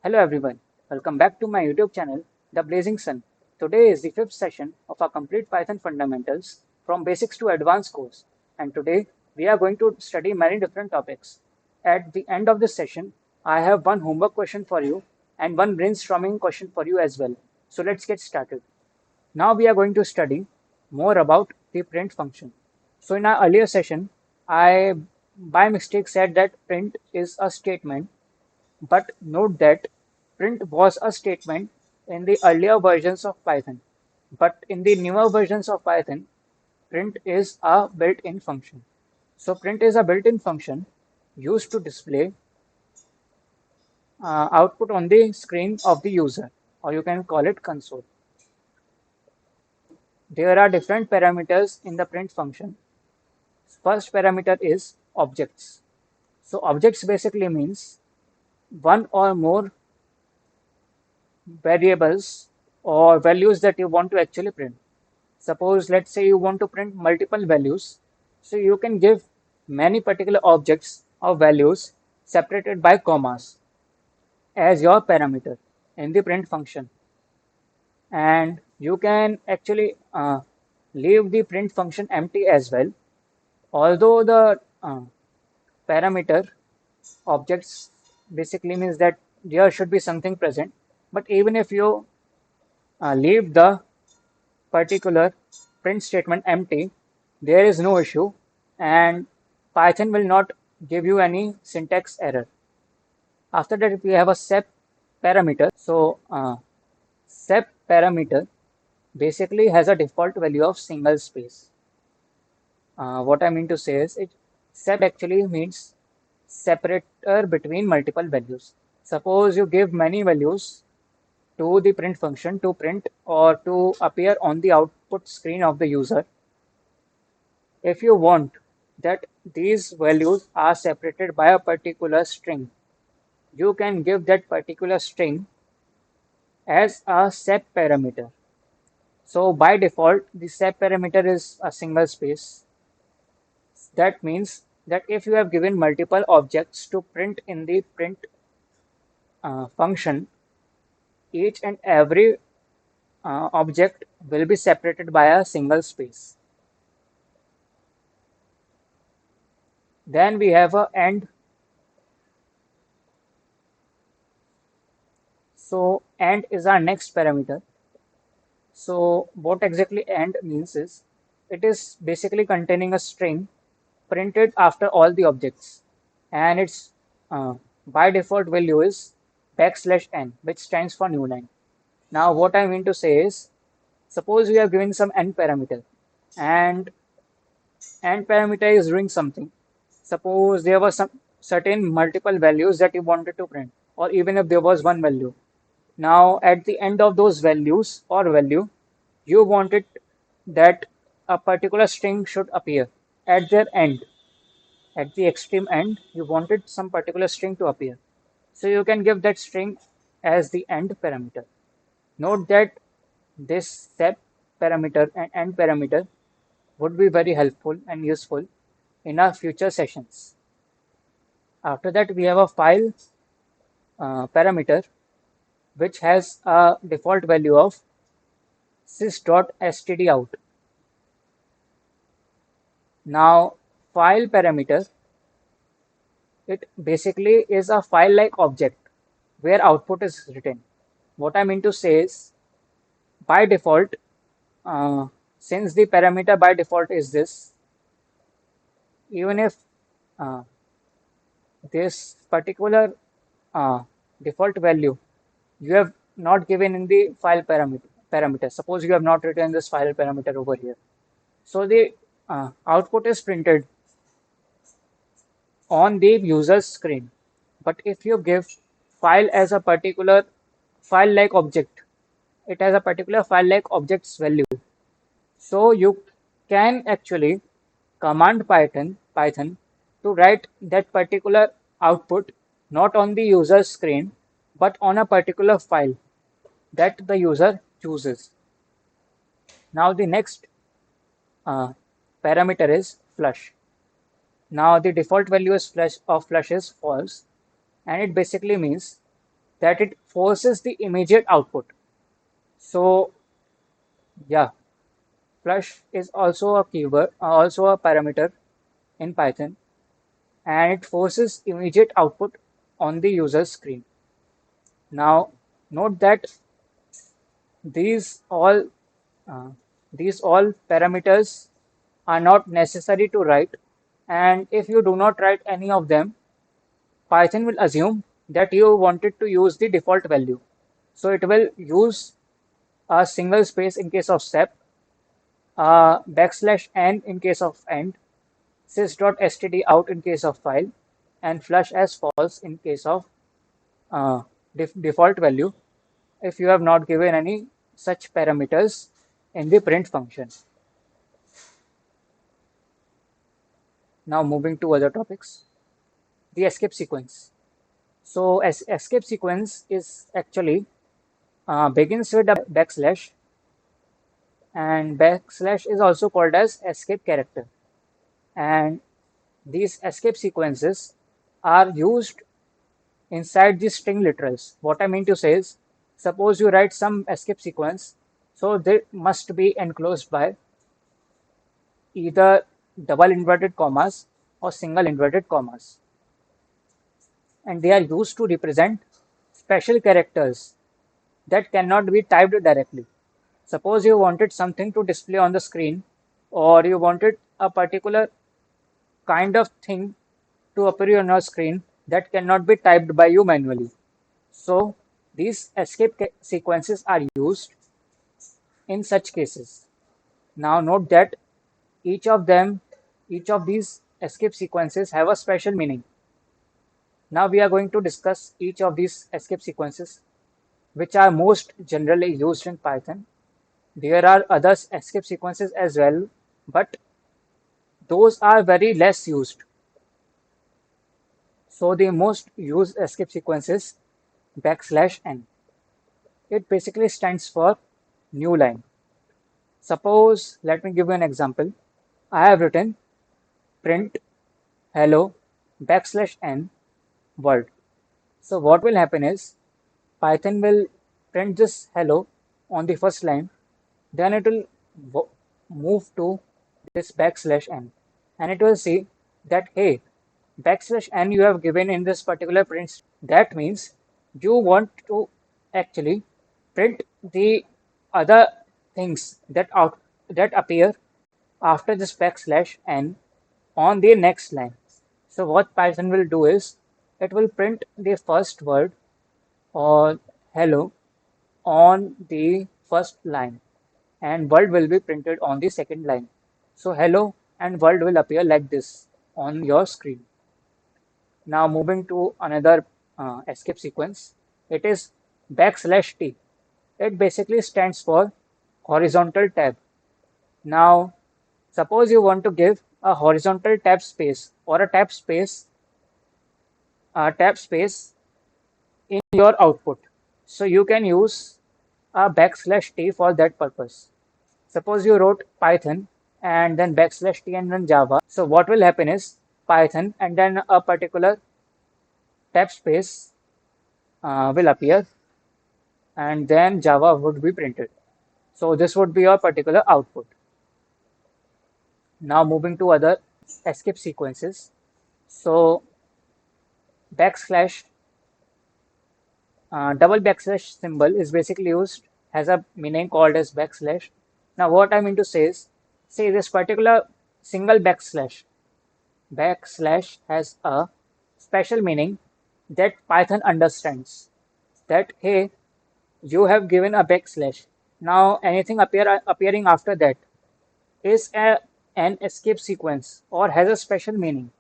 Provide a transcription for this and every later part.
Hello everyone, welcome back to my YouTube channel, The Blazing Sun. Today is the fifth session of our complete Python fundamentals from basics to advanced course. And today we are going to study many different topics. At the end of this session, I have one homework question for you and one brainstorming question for you as well. So let's get started. Now we are going to study more about the print function. So in our earlier session, I by mistake said that print is a statement, but note that print was a statement in the earlier versions of Python. But in the newer versions of Python, print is a built-in function. So print is a built-in function used to display output on the screen of the user, or you can call it console. There are different parameters in the print function. First parameter is objects. So objects basically means one or more variables or values that you want to actually print. Suppose, let's say you want to print multiple values, so you can give many particular objects or values separated by commas as your parameter in the print function. And you can actually leave the print function empty as well, although the parameter objects basically means that there should be something present. But even if you leave the particular print statement empty, there is no issue and Python will not give you any syntax error. After that, we have a sep parameter. So sep parameter basically has a default value of single space. What I mean to say is sep actually means separator between multiple values. Suppose you give many values to the print function to print or to appear on the output screen of the user. If you want that these values are separated by a particular string, you can give that particular string as a sep parameter. So by default, the sep parameter is a single space. That means that if you have given multiple objects to print in the print function, each and every object will be separated by a single space. Then we have a end. So end is our next parameter. So what exactly end means is it is basically containing a string printed after all the objects, and its by default value is \n, which stands for new line. Now what I mean to say is, suppose we have given some n parameter, and n parameter is doing something. Suppose there was some certain multiple values that you wanted to print, or even if there was one value. Now at the end of those values or value, you wanted that a particular string should appear at their end. At the extreme end, you wanted some particular string to appear. So you can give that string as the end parameter. Note that this sep parameter and end parameter would be very helpful and useful in our future sessions. After that, we have a file parameter which has a default value of sys.stdout. Now, file parameter, it basically is a file-like object where output is written. What I mean to say is, by default, since the parameter by default is this, even if uh, this particular uh, default value you have not given in the file parameter. Suppose you have not written this file parameter over here. So the output is printed on the user's screen. But if you give file as a particular file-like object, it has a particular file-like object's value. So you can actually command Python to write that particular output not on the user's screen, but on a particular file that the user chooses. Now the next uh, parameter is flush. Now the default value is flush is false, and it basically means that it forces the immediate output. So yeah, flush is also a keyword, also a parameter in Python, and it forces immediate output on the user's screen. Now, note that these all uh, these all parameters are not necessary to write, and if you do not write any of them, Python will assume that you wanted to use the default value. So it will use a single space in case of step, backslash n in case of end, sys.std out in case of file, and flush as false in case of uh, default value if you have not given any such parameters in the print function. Now moving to other topics, the escape sequence. So escape sequence is actually begins with a backslash, and backslash is also called as escape character. And these escape sequences are used inside the string literals. What I mean to say is, suppose you write some escape sequence, so they must be enclosed by either double inverted commas or single inverted commas. And they are used to represent special characters that cannot be typed directly. Suppose you wanted something to display on the screen, or you wanted a particular kind of thing to appear on your screen that cannot be typed by you manually. So these escape sequences are used in such cases. Now note that each of them, each of these escape sequences have a special meaning. Now we are going to discuss each of these escape sequences, which are most generally used in Python. There are other escape sequences as well, but those are very less used. So the most used escape sequence is backslash n. It basically stands for new line. Suppose, let me give you an example. I have written print hello backslash n world. So what will happen is Python will print this hello on the first line, then it will move to this backslash n, and it will see that hey, backslash n you have given in this particular print. That means you want to actually print the other things that appear after this backslash n on the next line. So what Python will do is it will print the first word or hello on the first line, and world will be printed on the second line. So hello and world will appear like this on your screen. Now moving to another escape sequence, it is backslash t. It basically stands for horizontal tab. Now suppose you want to give a horizontal tab space or a tab space in your output. So you can use a backslash t for that purpose. Suppose you wrote Python and then backslash t and then Java. So what will happen is Python and then a particular tab space will appear, and then Java would be printed. So this would be your particular output. Now moving to other escape sequences. So backslash double backslash symbol is basically used, has a meaning called as backslash. Now what I mean to say is, say this particular single backslash has a special meaning that Python understands. That hey, you have given a backslash. Now anything appearing after that is an escape sequence or has a special meaning.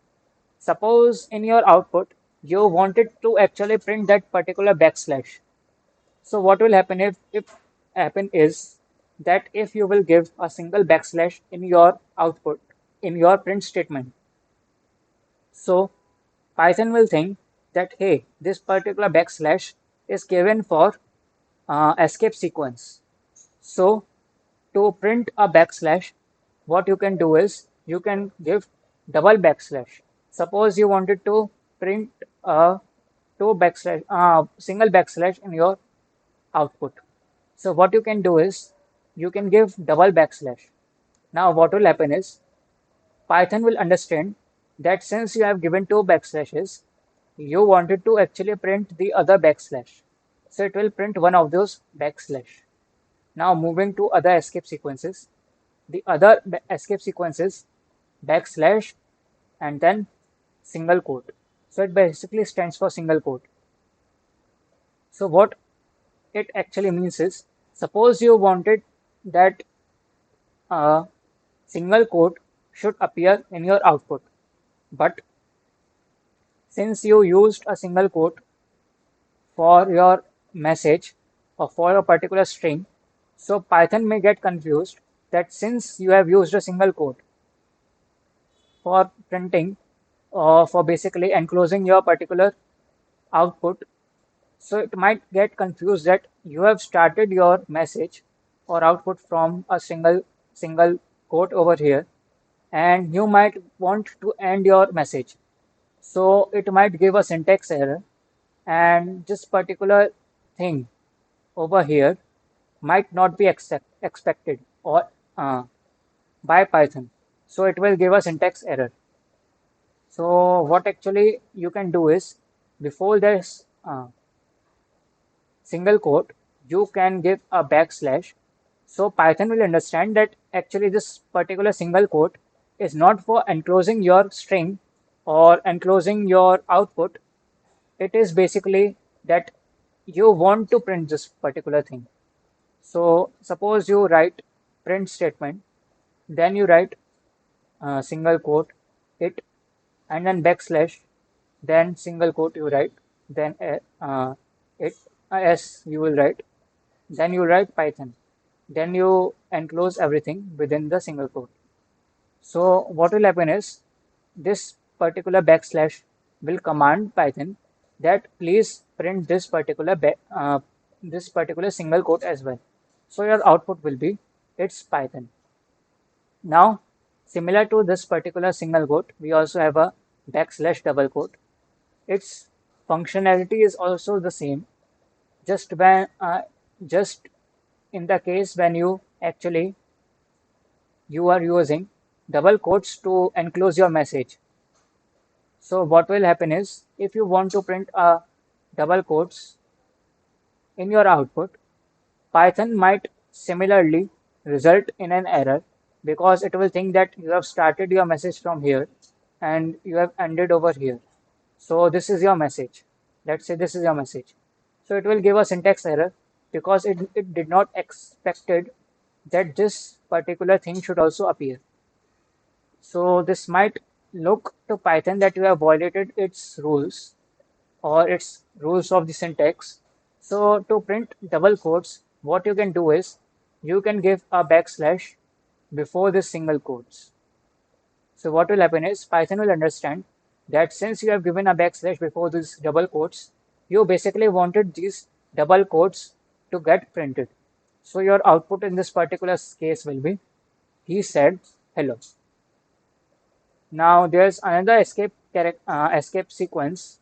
Suppose in your output you wanted to actually print that particular backslash. So what will happen if happen is that if you will give a single backslash in your output in your print statement, so Python will think that hey, this particular backslash is given for escape sequence. So to print a backslash, what you can do is you can give double backslash. Suppose you wanted to print a single backslash in your output. So what you can do is you can give double backslash. Now what will happen is Python will understand that since you have given two backslashes, you wanted to actually print the other backslash. So it will print one of those backslash. Now moving to other escape sequences. The other escape sequences backslash and then single quote. So it basically stands for single quote. So what it actually means is suppose you wanted that a single quote should appear in your output, but since you used a single quote for your message or for a particular string, so Python may get confused that since you have used a single quote for printing or for basically enclosing your particular output, so it might get confused that you have started your message or output from a single quote over here, and you might want to end your message. So it might give a syntax error, and this particular thing over here might not be expected or by Python. So it will give a syntax error. So what actually you can do is before this single quote, you can give a backslash. So Python will understand that actually this particular single quote is not for enclosing your string or enclosing your output. It is basically that you want to print this particular thing. So suppose you write print statement, then you write single quote it, and then backslash, then single quote you write, then it s you will write, then you write Python, then you enclose everything within the single quote. So what will happen is this particular backslash will command Python that please print this particular single quote as well. So your output will be it's Python. Now, similar to this particular single quote, we also have a backslash double quote. Its functionality is also the same. Just in the case when you are using double quotes to enclose your message. So what will happen is if you want to print a double quotes in your output, Python might similarly result in an error because it will think that you have started your message from here and you have ended over here. So this is your message. Let's say this is your message. So it will give a syntax error because it did not expected that this particular thing should also appear. So this might look to Python that you have violated its rules or its rules of the syntax. So to print double quotes, what you can do is you can give a backslash before the single quotes. So what will happen is Python will understand that since you have given a backslash before these double quotes, you basically wanted these double quotes to get printed. So your output in this particular case will be he said hello. Now there's another escape sequence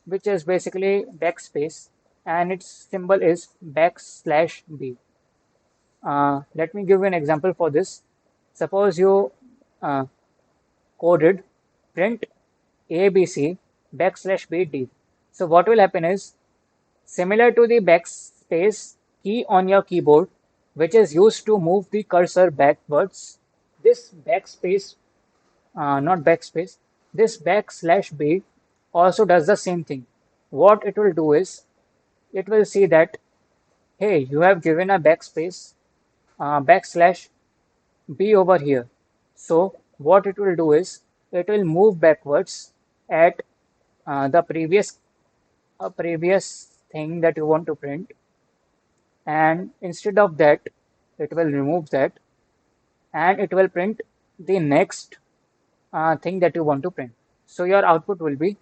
which is basically backspace and its symbol is backslash b. Let me give you an example for this. Suppose you uh, coded print abc backslash bd. So what will happen is similar to the backspace key on your keyboard, which is used to move the cursor backwards, this not backspace, this backslash b also does the same thing. What it will do is it will see that hey, you have given a backslash b over here. So what it will do is it will move backwards at the previous thing that you want to print, and instead of that, it will remove that and it will print the next thing that you want to print. So your output will be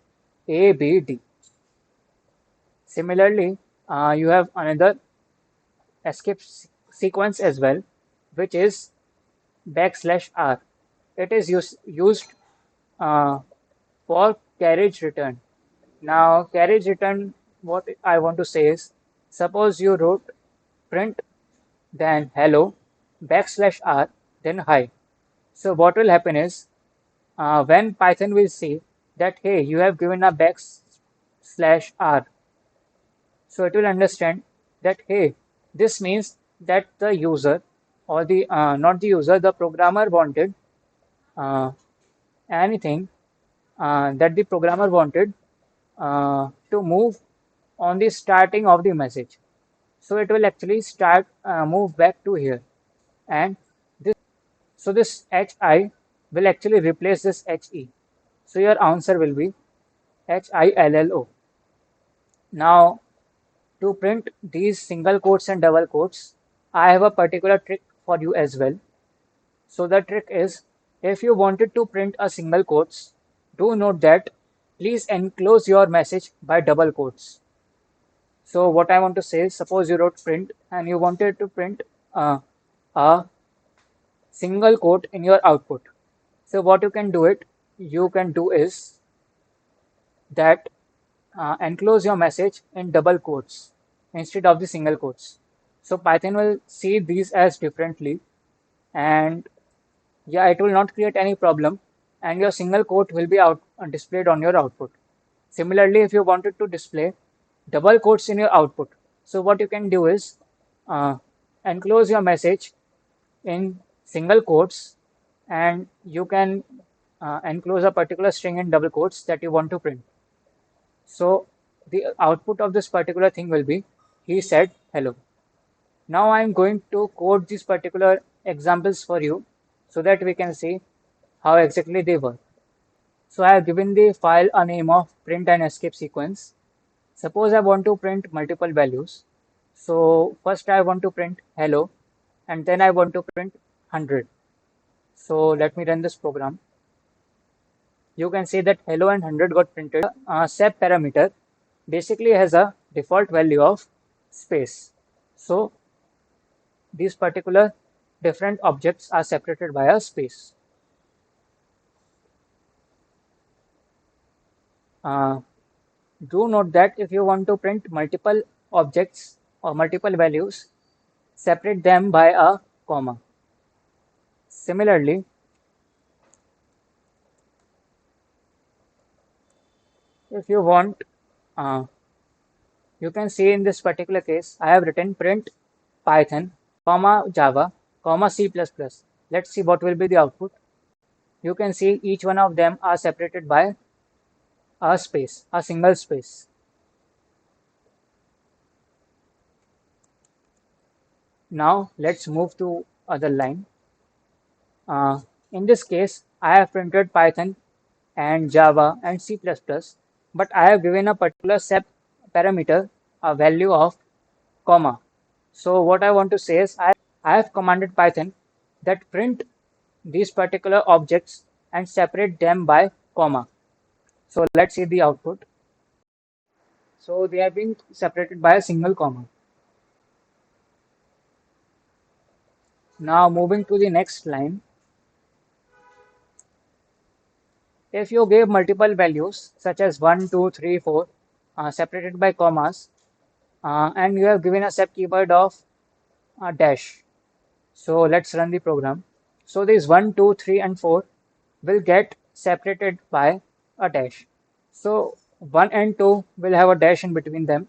A, B, D. Similarly, you have another escape sequence as well, which is backslash R. It is used uh, for carriage return. Now carriage return, what I want to say is, suppose you wrote print, then hello, backslash r, then hi. So what will happen is, when Python will see that, hey, you have given a backslash r, so it will understand that, hey, this means that the user or the not the user, the programmer wanted uh, anything that the programmer wanted to move on the starting of the message. So it will actually start move back to here, and this hi will actually replace this he. So your answer will be HILLO. Now to print these single quotes and double quotes, I have a particular trick for you as well. So the trick is, if you wanted to print a single quotes, do note that please enclose your message by double quotes. So what I want to say is, suppose you wrote print and you wanted to print a single quote in your output. So what you can do is that enclose your message in double quotes instead of the single quotes. So Python will see these as differently, and yeah, it will not create any problem, and your single quote will be displayed on your output. Similarly, if you wanted to display double quotes in your output, so what you can do is uh, enclose your message in single quotes, and you can enclose a particular string in double quotes that you want to print. So the output of this particular thing will be, he said hello. Now I'm going to code these particular examples for you so that we can see how exactly they work. So I have given the file a name of print and escape sequence. Suppose I want to print multiple values. So first I want to print hello, and then I want to print 100. So let me run this program. You can see that hello and 100 got printed. Sep parameter basically has a default value of space. So these particular different objects are separated by a space. Uh, do note that if you want to print multiple objects or multiple values, separate them by a comma. Similarly, if you want, uh, you can see in this particular case, I have written print Python, comma Java, comma C++. Let's see what will be the output. You can see each one of them are separated by a space, a single space. Now let's move to other line. Uh, in this case, I have printed Python and Java and C++, but I have given a particular sep parameter, a value of comma. So what I want to say is, I have commanded Python that print these particular objects and separate them by comma. So let's see the output. So they have been separated by a single comma. Now moving to the next line. If you give multiple values such as 1, 2, 3, 4 separated by commas, and you have given a sep keyword of dash. So let's run the program. So these 1, 2, 3, and 4 will get separated by a dash. So 1 and 2 will have a dash in between them,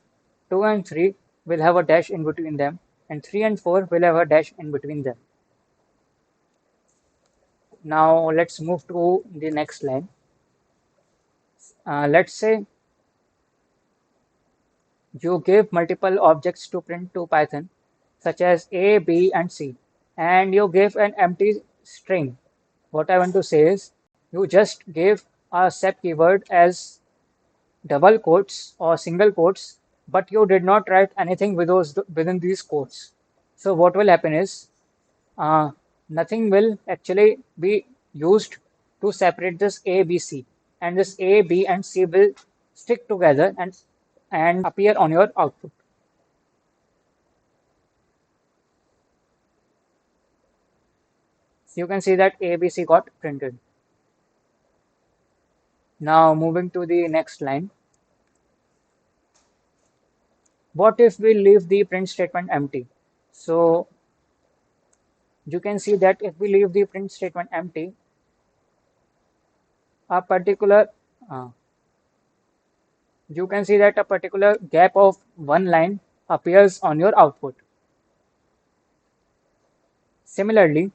2 and 3 will have a dash in between them, and 3 and 4 will have a dash in between them. Now let's move to the next line. Let's say you give multiple objects to print to Python, such as A, B, and C, and you give an empty string. What I want to say is, you just gave a sep keyword as double quotes or single quotes, but you did not write anything within these quotes. So what will happen is, uh, nothing will actually be used to separate this A, B, C, and this A, B, and C will stick together and appear on your output. So you can see that A, B, C got printed. Now moving to the next line. What if we leave the print statement empty? So you can see that if we leave the print statement empty, a particular uh, you can see that a particular gap of one line appears on your output. Similarly,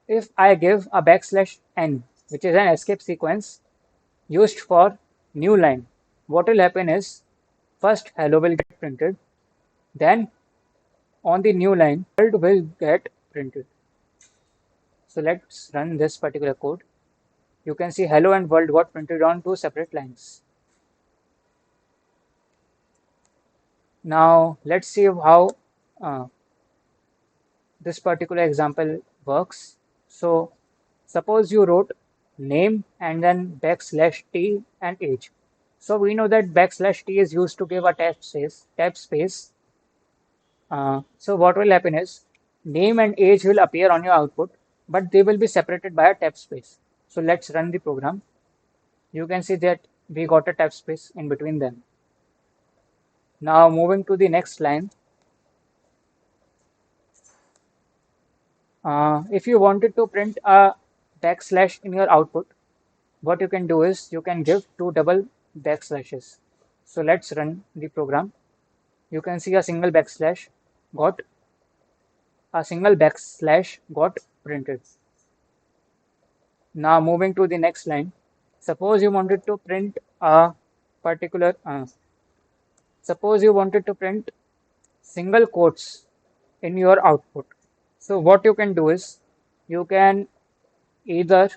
if I give a backslash n, which is an escape sequence used for new line, what will happen is first hello will get printed, then on the new line world will get printed. So let's run this particular code. You can see hello and world got printed on two separate lines. Now let's see how uh, this particular example works. So suppose you wrote name and then backslash t and age. So we know that backslash t is used to give a tab space. So what will happen is name and age will appear on your output, but they will be separated by a tab space. So let's run the program. You can see that we got a tab space in between them. Now moving to the next line. If you wanted to print a backslash in your output, what you can do is you can give two double backslashes. So let's run the program. You can see got a single backslash got printed. Now moving to the next line. Suppose you wanted to print a particular suppose you wanted to print single quotes in your output. So what you can do is you can either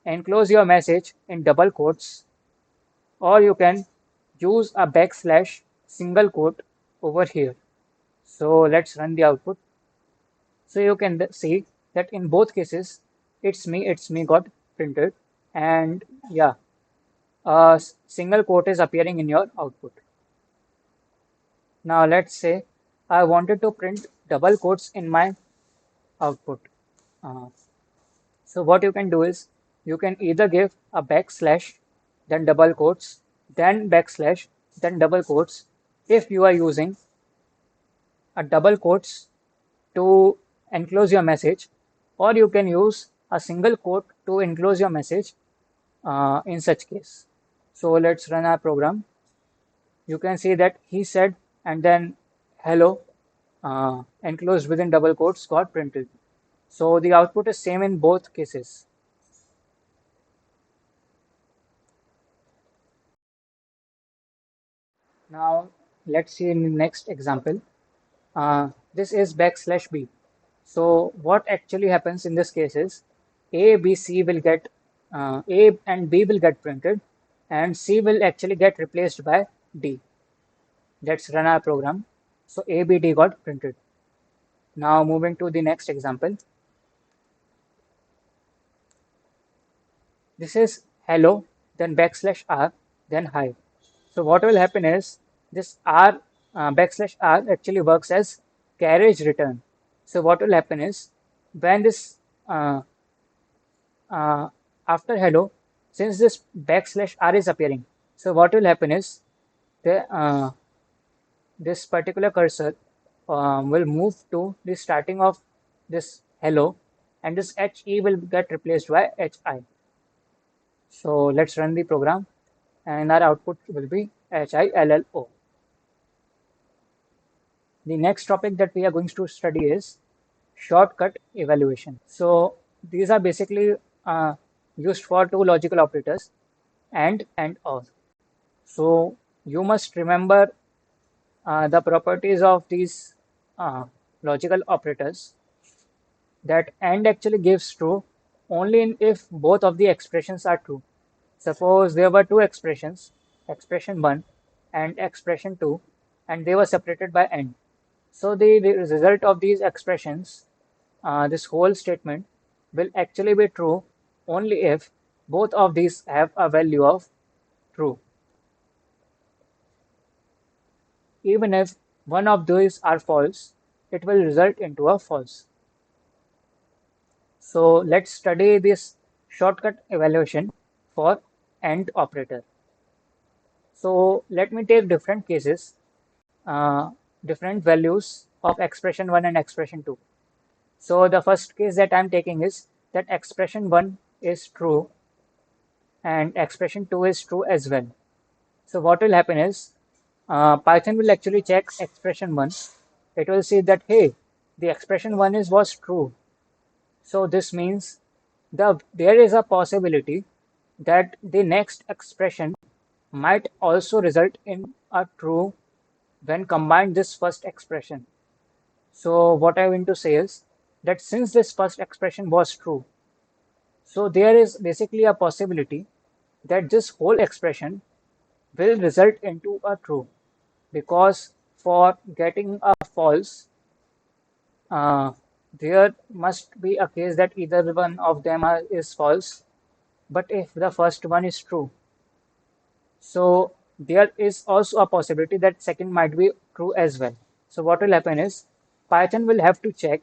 enclose your message in double quotes, or you can use a backslash single quote over here. So let's run the output. So you can see that in both cases, it's me got printed, and yeah, a single quote is appearing in your output. Now let's say I wanted to print double quotes in my output. Uh, so what you can do is you can either give a backslash, then double quotes, then backslash, then double quotes if you are using a double quotes to enclose your message, or you can use a single quote to enclose your message in such case. So let's run our program. You can see that he said and then hello enclosed within double quotes got printed. So the output is same in both cases. Now let's see in the next example. This is backslash b. So what actually happens in this case is A, B, C will get A and B will get printed, and C will actually get replaced by D. Let's run our program. So A, B, D got printed. Now moving to the next example. This is hello, then backslash R, then hi. So what will happen is this R backslash R actually works as carriage return. So what will happen is when this uh, uh, after hello, since this backslash R is appearing, so what will happen is this particular cursor will move to the starting of this hello, and this HE will get replaced by HI. So let's run the program, and our output will be HILLO. The next topic that we are going to study is shortcut evaluation. So these are basically used for two logical operators, and or. So you must remember the properties of these uh, logical operators, that AND actually gives true only if both of the expressions are true. Suppose there were two expressions, expression 1 and expression 2, and they were separated by AND. So the result of these expressions, this whole statement, will actually be true only if both of these have a value of true. Even if one of these are false, it will result into a false. So let's study this shortcut evaluation for AND operator. So let me take different cases, uh, different values of expression 1 and expression 2. So the first case that I'm taking is that expression 1 is true and expression 2 is true as well. So what will happen is Python will actually check expression 1. It will see that, hey, the expression 1 is was true. So this means there is a possibility that the next expression might also result in a true when combined this first expression. So what I want to say is that since this first expression was true, so there is basically a possibility that this whole expression will result into a true, because for getting a false, uh, there must be a case that either one of them is false. But if the first one is true, so there is also a possibility that second might be true as well. So what will happen is Python will have to check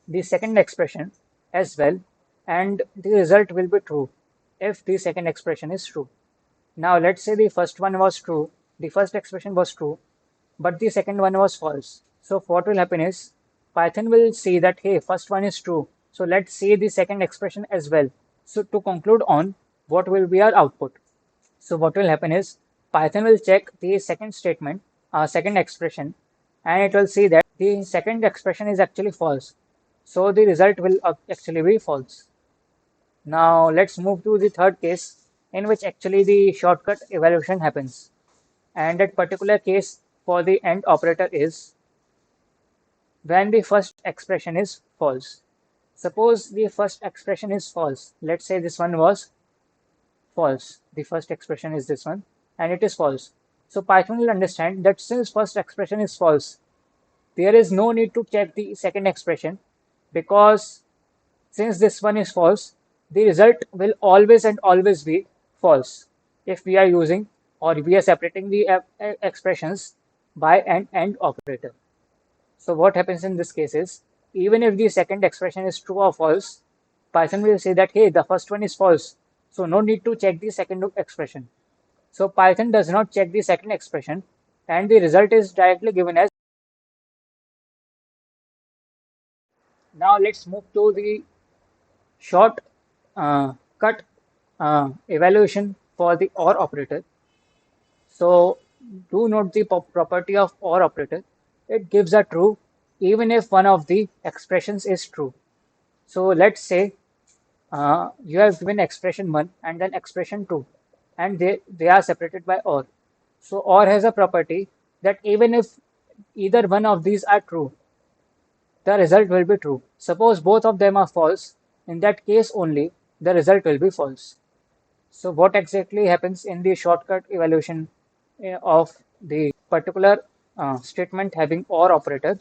the second expression as well, and the result will be true if the second expression is true. Now let's say the first one was true, the first expression was true, but the second one was false. So what will happen is Python will see that, hey, first one is true. So let's see the second expression as well. So to conclude on, what will be our output? So what will happen is Python will check the second statement, second expression, and it will see that the second expression is actually false. So the result will actually be false. Now let's move to the third case in which actually the shortcut evaluation happens. And that particular case for the AND operator is when the first expression is false. Suppose the first expression is false. Let's say this one was false. The first expression is this one and it is false. So Python will understand that since first expression is false, there is no need to check the second expression, because since this one is false, the result will always and always be false if we are using or we are separating the expressions by an AND operator. So what happens in this case is, even if the second expression is true or false, Python will say that, hey, the first one is false, so no need to check the second expression. So Python does not check the second expression, and the result is directly given as. Now let's move to the short cut evaluation for the OR operator. So do note the property of OR operator. It gives a true even if one of the expressions is true. So let's say you have given expression 1 and then expression 2, and they are separated by OR. So OR has a property that even if either one of these are true, the result will be true. Suppose both of them are false, in that case only the result will be false. So what exactly happens in the shortcut evaluation of the particular statement having OR operator?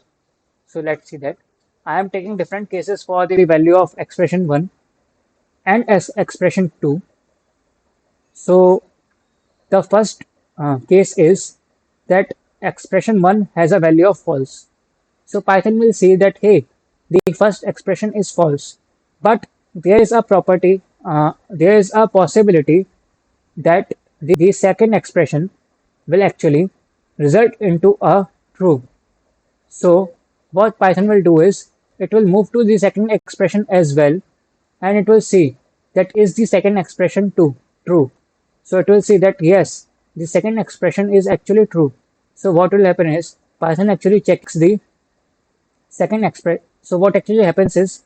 So let's see that. I am taking different cases for the value of expression 1 and as expression 2. So the first case is that expression 1 has a value of false. So Python will say that, hey, the first expression is false, but there is a property, there is a possibility that the second expression will actually result into a true. So what Python will do is it will move to the second expression as well, and it will see that is the second expression true. So it will see that yes, the second expression is actually true. So what will happen is Python actually checks the second expression. So what actually happens is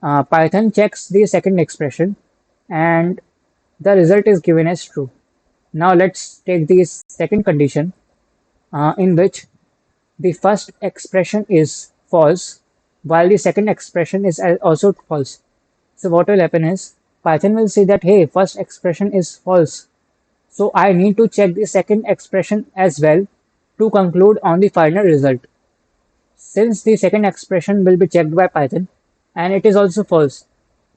Python checks the second expression and the result is given as true. Now let's take the second condition in which the first expression is false while the second expression is also false. So what will happen is Python will say that, hey, first expression is false. So I need to check the second expression as well to conclude on the final result. Since the second expression will be checked by Python and it is also false,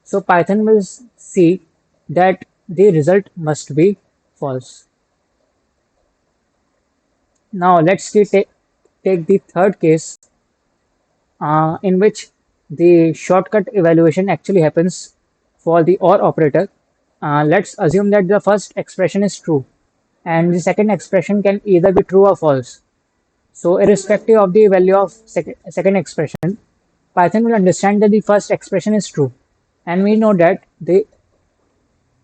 so Python will see that the result must be false. Now let's take the third case in which the shortcut evaluation actually happens for the OR operator. Let's assume that the first expression is true and the second expression can either be true or false. So irrespective of the value of second expression, Python will understand that the first expression is true. And we know that the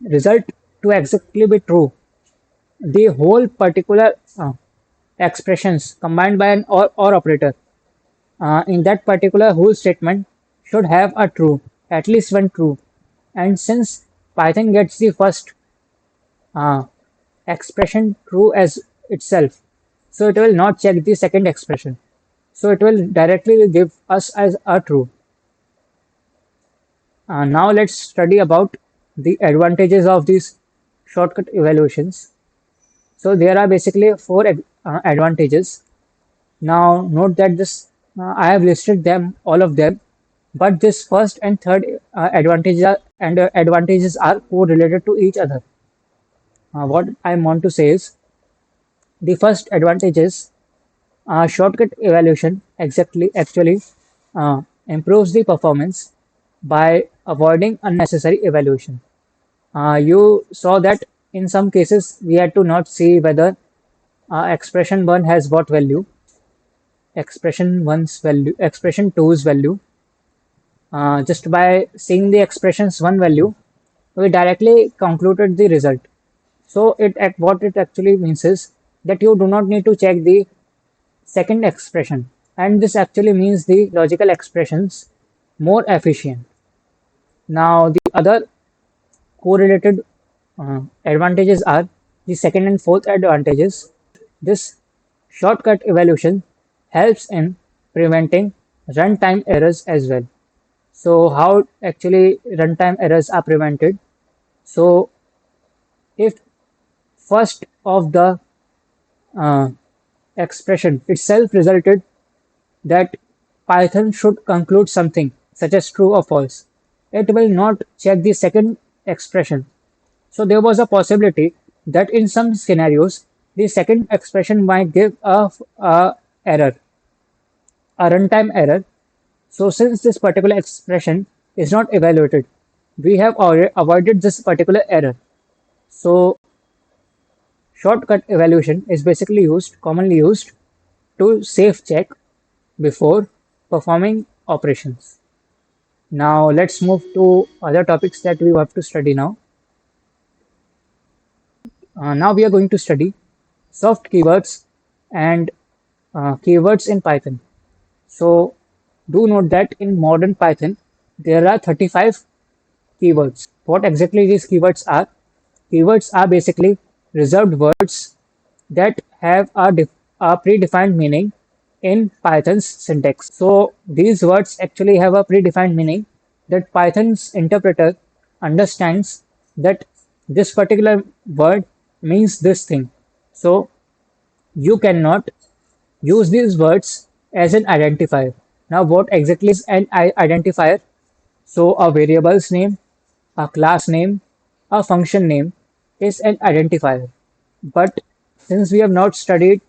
result to exactly be true, the whole particular expressions combined by an or operator in that particular whole statement should have a true, at least one true. And since Python gets the first uh, expression true as itself, so it will not check the second expression. So it will directly give us as a true. Now let's study about the advantages of these shortcut evaluations. So there are basically four advantages. Now note that this I have listed them all of them, but this first and third advantages are correlated to each other. What I want to say is the first advantage is shortcut evaluation exactly actually improves the performance by avoiding unnecessary evaluation. You saw that in some cases we had to not see whether expression 1 has what value, expression 1's value, expression 2's value. Just by seeing the expression's 1 value, we directly concluded the result. So what it actually means is that you do not need to check the second expression, and this actually means the logical expressions more efficient. Now the other correlated advantages are the second and fourth advantages. This shortcut evaluation helps in preventing runtime errors as well. So how actually runtime errors are prevented? So if first of the uh, expression itself resulted that Python should conclude something such as true or false, it will not check the second expression. So there was a possibility that in some scenarios, the second expression might give a error, a runtime error. So since this particular expression is not evaluated, we have already avoided this particular error. So shortcut evaluation is basically commonly used to safe check before performing operations. Now let's move to other topics that we have to study now. Now we are going to study soft keywords and keywords in Python. So do note that in modern Python, there are 35 keywords. What exactly these keywords are? Keywords are basically reserved words that have a predefined meaning in Python's syntax. So these words actually have a predefined meaning that Python's interpreter understands that this particular word means this thing. So you cannot use these words as an identifier. Now, what exactly is an identifier? So, a variable's name, a class name, a function name is an identifier. But since we have not studied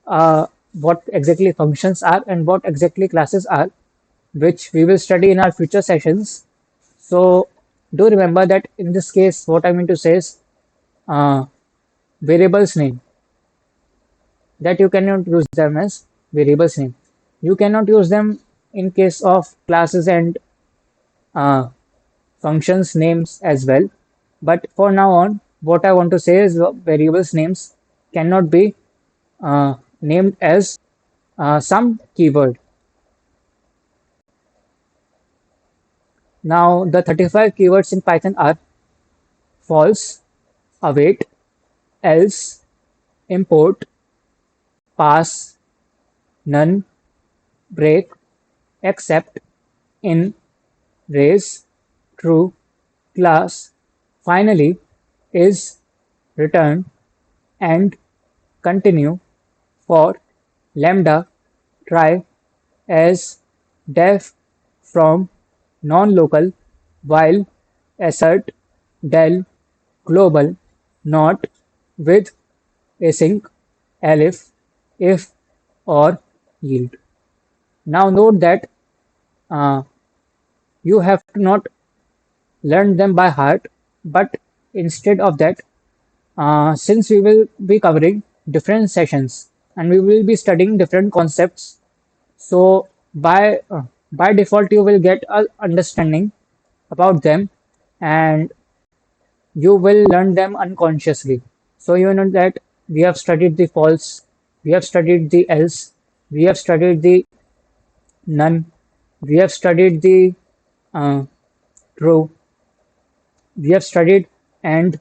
what exactly functions are and what exactly classes are, which we will study in our future sessions, so do remember that in this case, what I mean to say is uh, variable's name, that you cannot use them as variables name. You cannot use them in case of classes and uh, functions names as well. But for now on, what I want to say is variables names cannot be named as some keyword. Now the 35 keywords in Python are false, await, else, import, pass, none, break, except, in, raise, true, class, finally, is, return, and, continue, for, lambda, try, as, def, from, non-local, while, assert, del, global, not, with, async, elif, if, or yield. Now note that uh, you have to not learn them by heart, but instead of that, Since we will be covering different sessions and we will be studying different concepts, so by default you will get a understanding about them, and you will learn them unconsciously. So you know that we have studied the false, we have studied the else, we have studied the none, we have studied the uh, true, we have studied and,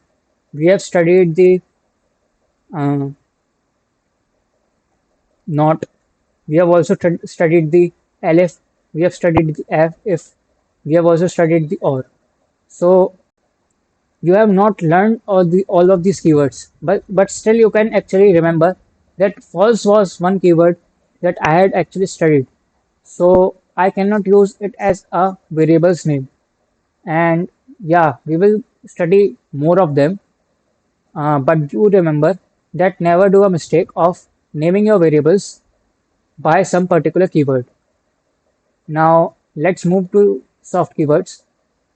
we have studied the uh, not, we have also studied the elif, we have studied the f if, we have also studied the or. So you have not learned all of these keywords, but still you can actually remember that false was one keyword that I had actually studied. So I cannot use it as a variable's name. And yeah, we will study more of them. But do remember that never do a mistake of naming your variables by some particular keyword. Now let's move to soft keywords.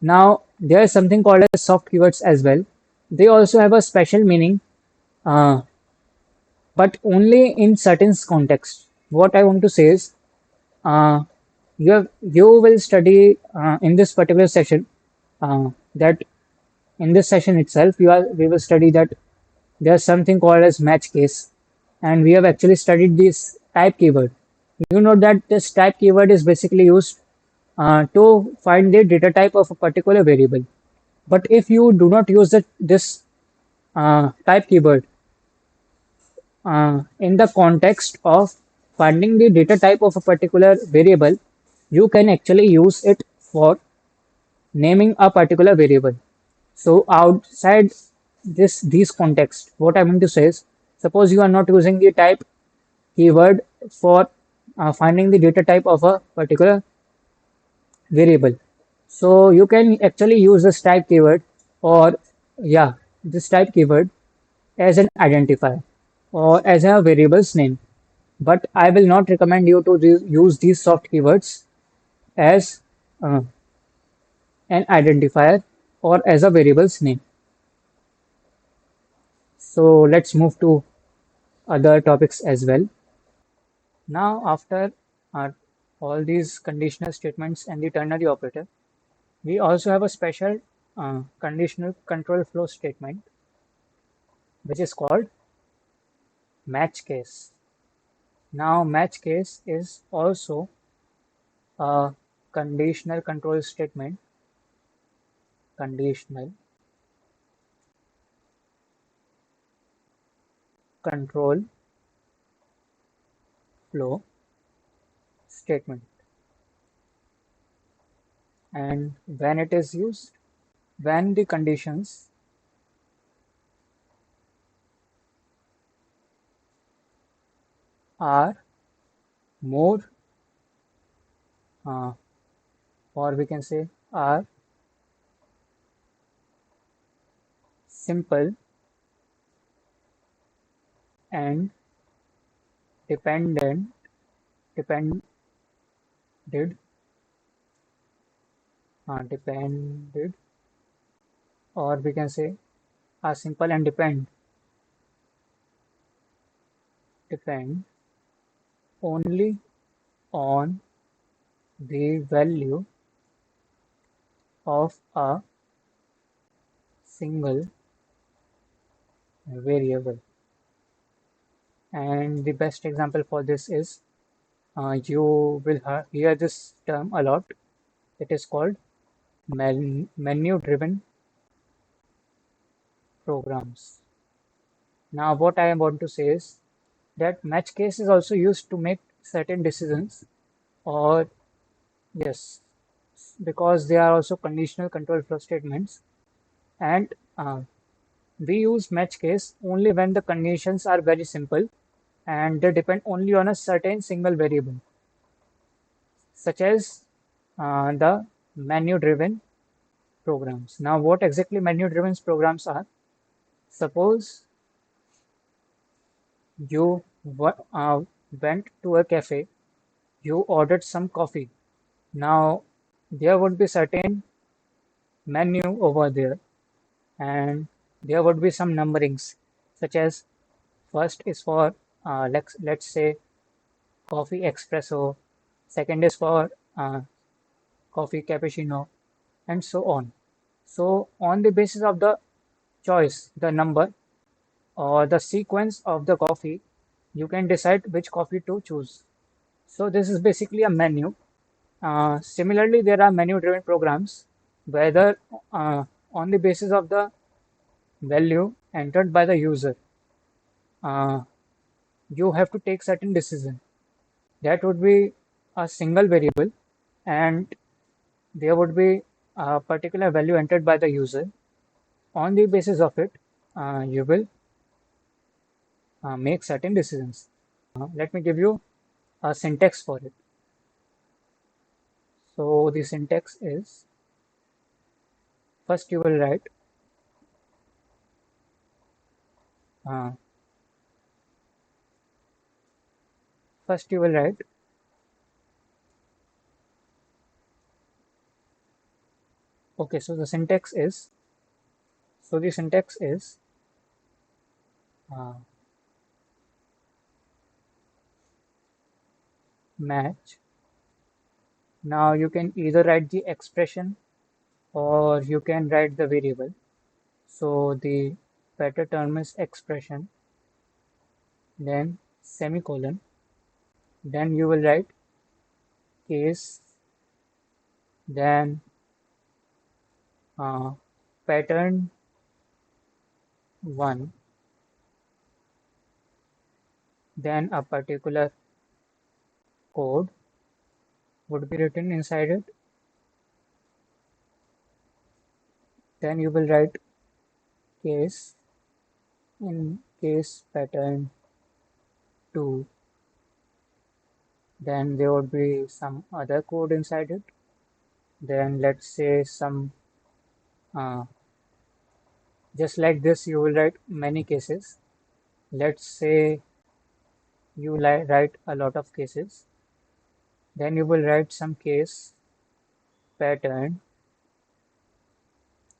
Now there is something called as soft keywords as well. They also have a special meaning, uh, but only in certain contexts. What I want to say is, uh, you will study in this particular session, that in this session itself we will study that there's something called as match case, and we have actually studied this type keyword. You know that this type keyword is basically used to find the data type of a particular variable. But if you do not use this type keyword in the context of finding the data type of a particular variable, you can actually use it for naming a particular variable. So outside these context, what I mean to say is, suppose you are not using the type keyword for finding the data type of a particular variable. So you can actually use this type keyword, or yeah, this type keyword as an identifier or as a variable's name. But I will not recommend you to use these soft keywords as uh, an identifier or as a variable's name. So let's move to other topics as well. Now, after uh, all these conditional statements and the ternary operator, we also have a special conditional control flow statement, which is called match case. Now, match case is also a conditional control statement, conditional control flow statement. And when it is used, when the conditions are more, uh, or we can say are simple and dependent, depended, depended, or we can say are simple and depend only on the value of a single variable. And the best example for this is, you will hear this term a lot. It is called menu-driven programs. Now, what I want to say is that match case is also used to make certain decisions, or yes, because they are also conditional control flow statements, and we use match case only when the conditions are very simple and they depend only on a certain single variable, such as the menu-driven programs. Now, what exactly menu-driven programs are? Suppose you went to a cafe, you ordered some coffee. Now, there would be certain menu over there, and there would be some numberings, such as first is for let's say coffee espresso, second is for uh, coffee cappuccino, and so on. So on the basis of the choice, the number or the sequence of the coffee, you can decide which coffee to choose. So this is basically a menu. Similarly, there are menu-driven programs, whether uh, on the basis of the value entered by the user, uh, you have to take certain decision. That would be a single variable, and there would be a particular value entered by the user. On the basis of it, you will make certain decisions. Let me give you a syntax for it. So the syntax is, first you will write uh, first you will write okay. The syntax is uh, match. Now you can either write the expression or you can write the variable. So the better term is expression, then semicolon, then you will write case, then uh, pattern 1, then a particular code would be written inside it. Then you will write case in case pattern 2. Then there would be some other code inside it. Then let's say some uh, just like this, you will write many cases. Let's say you write a lot of cases. Then you will write some case pattern.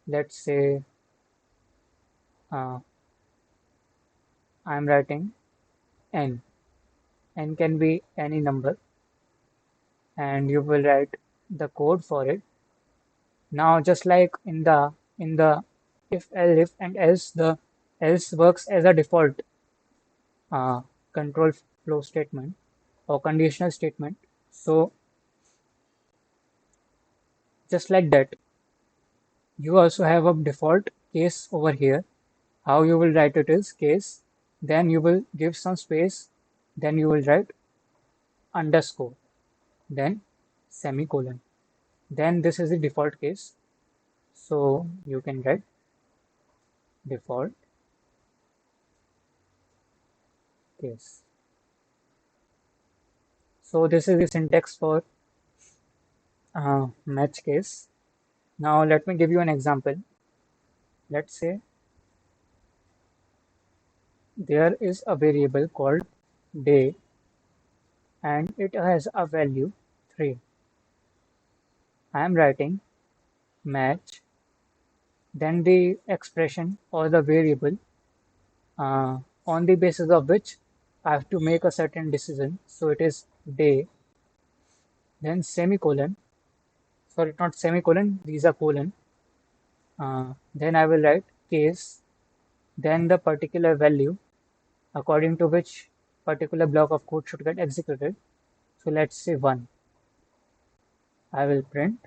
Let's say uh, I'm writing n. N can be any number, and you will write the code for it. Now, just like in the if and else, the else works as a default uh, control flow statement or conditional statement. So just like that, you also have a default case over here. How you will write it is case, then you will give some space, then you will write underscore, then semicolon. Then this is the default case. So you can write default case. So this is the syntax for match case. Now let me give you an example. Let's say there is a variable called day and it has a value 3. I am writing match, then the expression or the variable on the basis of which I have to make a certain decision. So it is day, then semicolon, sorry, not semicolon, these are colon. Then I will write case, then the particular value according to which particular block of code should get executed. So let's say 1. I will print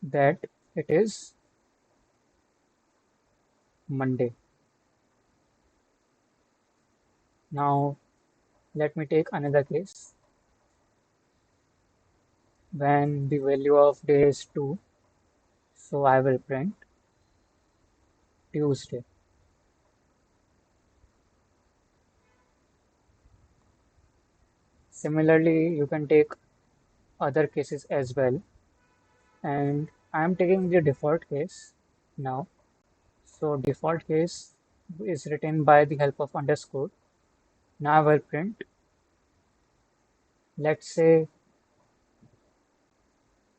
that it is Monday. Now let me take another case. When the value of day is 2, so I will print Tuesday. Similarly, you can take other cases as well. And I am taking the default case now. So default case is written by the help of underscore. Now I will print, let's say,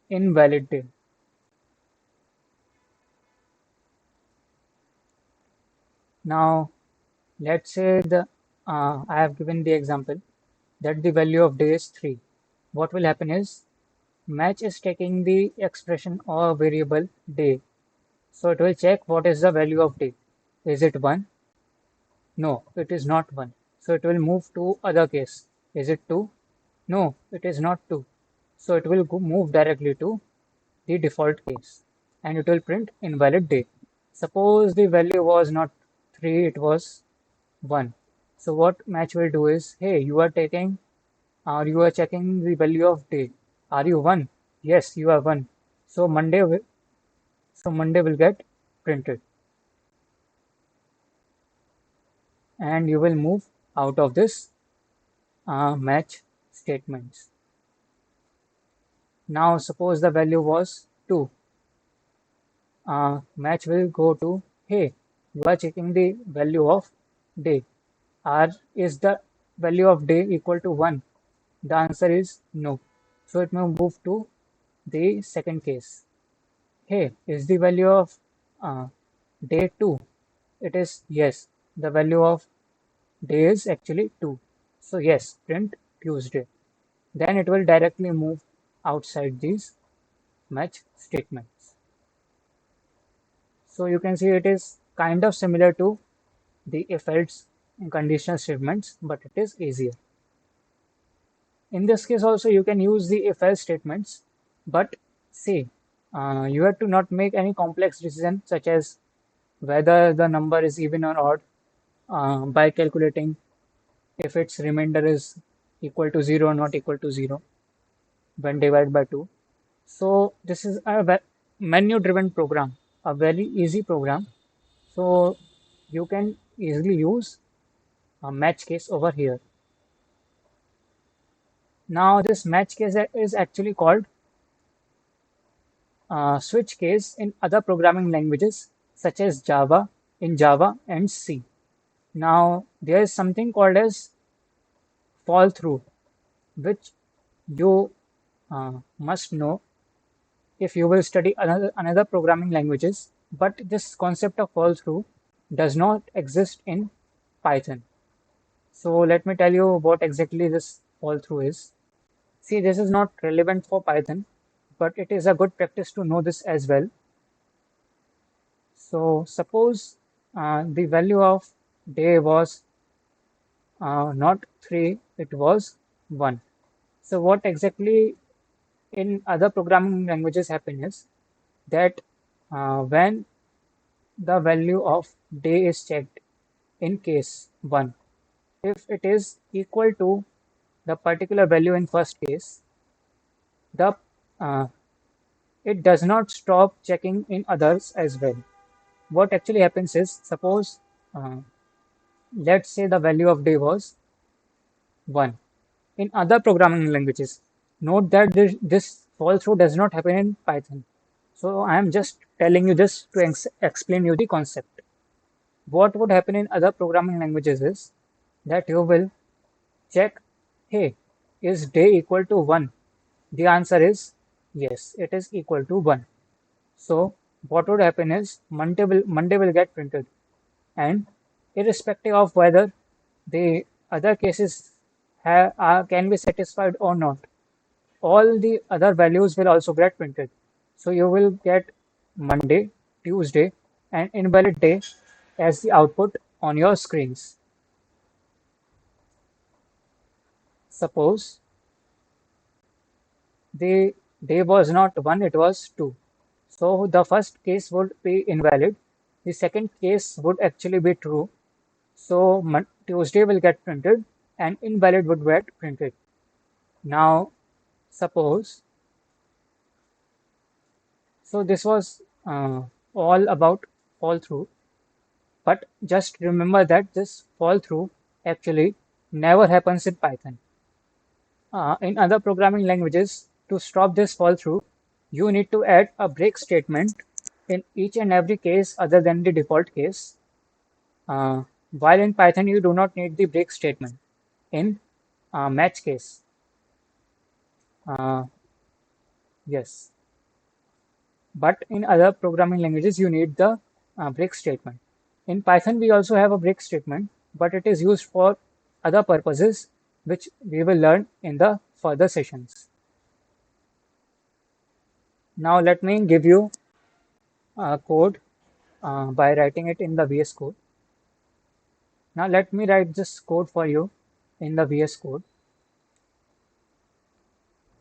invalid day. Now, let's say I have given the example that the value of day is 3. What will happen is match is taking the expression or variable day. So it will check what is the value of day. Is it 1? No, it is not 1. So it will move to other case. Is it 2? No, it is not 2. So it will move directly to the default case and it will print invalid day. Suppose the value was not 3, it was 1. So what match will do is, hey, you are taking or you are checking the value of day. Are you 1? Yes, you are 1. So Monday will get printed and you will move out of this match statements. Now suppose the value was 2. Match will go to, hey, you are checking the value of day. Is the value of day equal to 1? The answer is no. So it may move to the second case. Hey, is the value of uh, day 2? It is yes. The value of day is actually 2. So yes, print Tuesday. Then it will directly move outside these match statements. So you can see it is kind of similar to the if else conditional statements, but it is easier. In this case also you can use the if else statements, but see, you have to not make any complex decision such as whether the number is even or odd by calculating if its remainder is equal to 0 or not equal to 0 when divided by 2. So this is a menu driven program, a very easy program. So you can easily use a match case over here. Now this match case is actually called switch case in other programming languages such as Java, in Java and C. Now there is something called as fall through, which you must know if you will study another programming languages, but this concept of fall through does not exist in Python. So let me tell you what exactly this fall through is. See, this is not relevant for Python, but it is a good practice to know this as well. So suppose the value of day was not 3, it was 1. So what exactly in other programming languages happen is that when the value of day is checked in case 1, if it is equal to the particular value in first case, the uh, it does not stop checking in others as well. What actually happens is, suppose uh, let's say the value of day was 1 in other programming languages. Note that this fall through does not happen in Python. So I am just telling you this to explain you the concept. What would happen in other programming languages is that you will check, hey, is day equal to 1? The answer is yes, it is equal to 1. So what would happen is Monday will get printed, and irrespective of whether the other cases can be satisfied or not, all the other values will also get printed. So you will get Monday, Tuesday, and invalid day as the output on your screens. Suppose the day was not 1, it was 2. So the first case would be invalid. The second case would actually be true. So Tuesday will get printed and invalid would get printed. Now suppose, so this was all about fall through, but just remember that this fall through actually never happens in Python. In other programming languages, to stop this fall through, you need to add a break statement in each and every case other than the default case. Uh, while in Python, you do not need the break statement in match case. Uh, yes, but in other programming languages, you need the break statement. In Python, we also have a break statement, but it is used for other purposes, which we will learn in the further sessions. Now, let me give you a code by writing it in the VS Code. Now, let me write this code for you in the VS Code.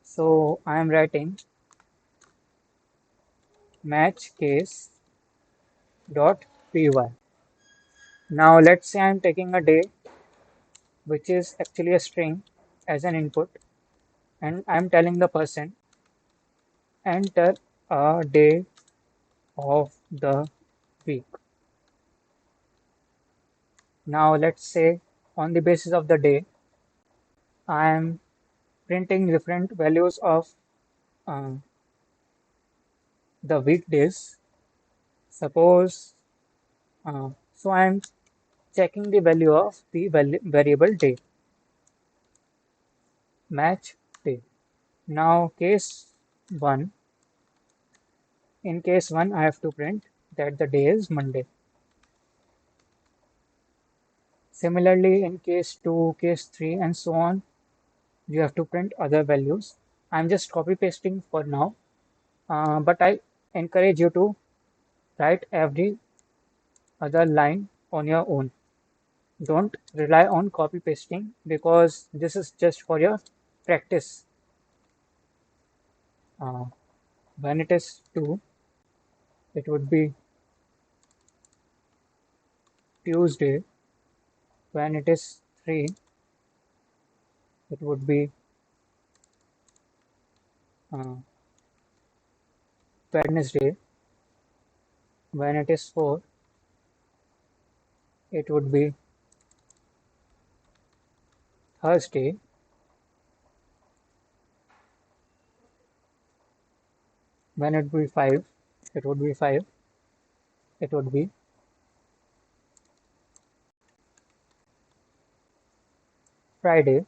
So, I am writing match case dot py. Now, let's say I am taking a day, which is actually a string as an input, and I am telling the person enter a day of the week. Now let's say on the basis of the day, I am printing different values of uh, the weekdays. Suppose, so I am checking the value of the variable day, match day. Now case 1, in case 1 I have to print that the day is Monday. Similarly in case 2, case 3 and so on, you have to print other values. I'm just copy pasting for now, but I encourage you to write every other line on your own. Don't rely on copy pasting because this is just for your practice. Uh, when it is 2, it would be Tuesday. When it is 3, it would be uh, Wednesday. When it is 4, it would be Thursday. When it would be 5, it would be 5. It would be Friday.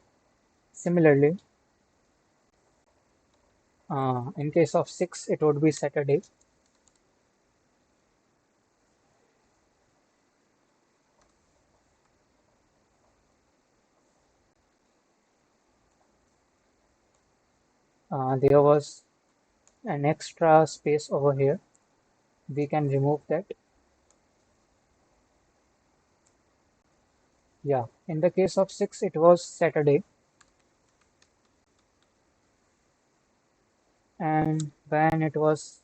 Similarly, in case of 6, it would be Saturday. There was an extra space over here. We can remove that. Yeah, in the case of 6, it was Saturday. And uh, when it was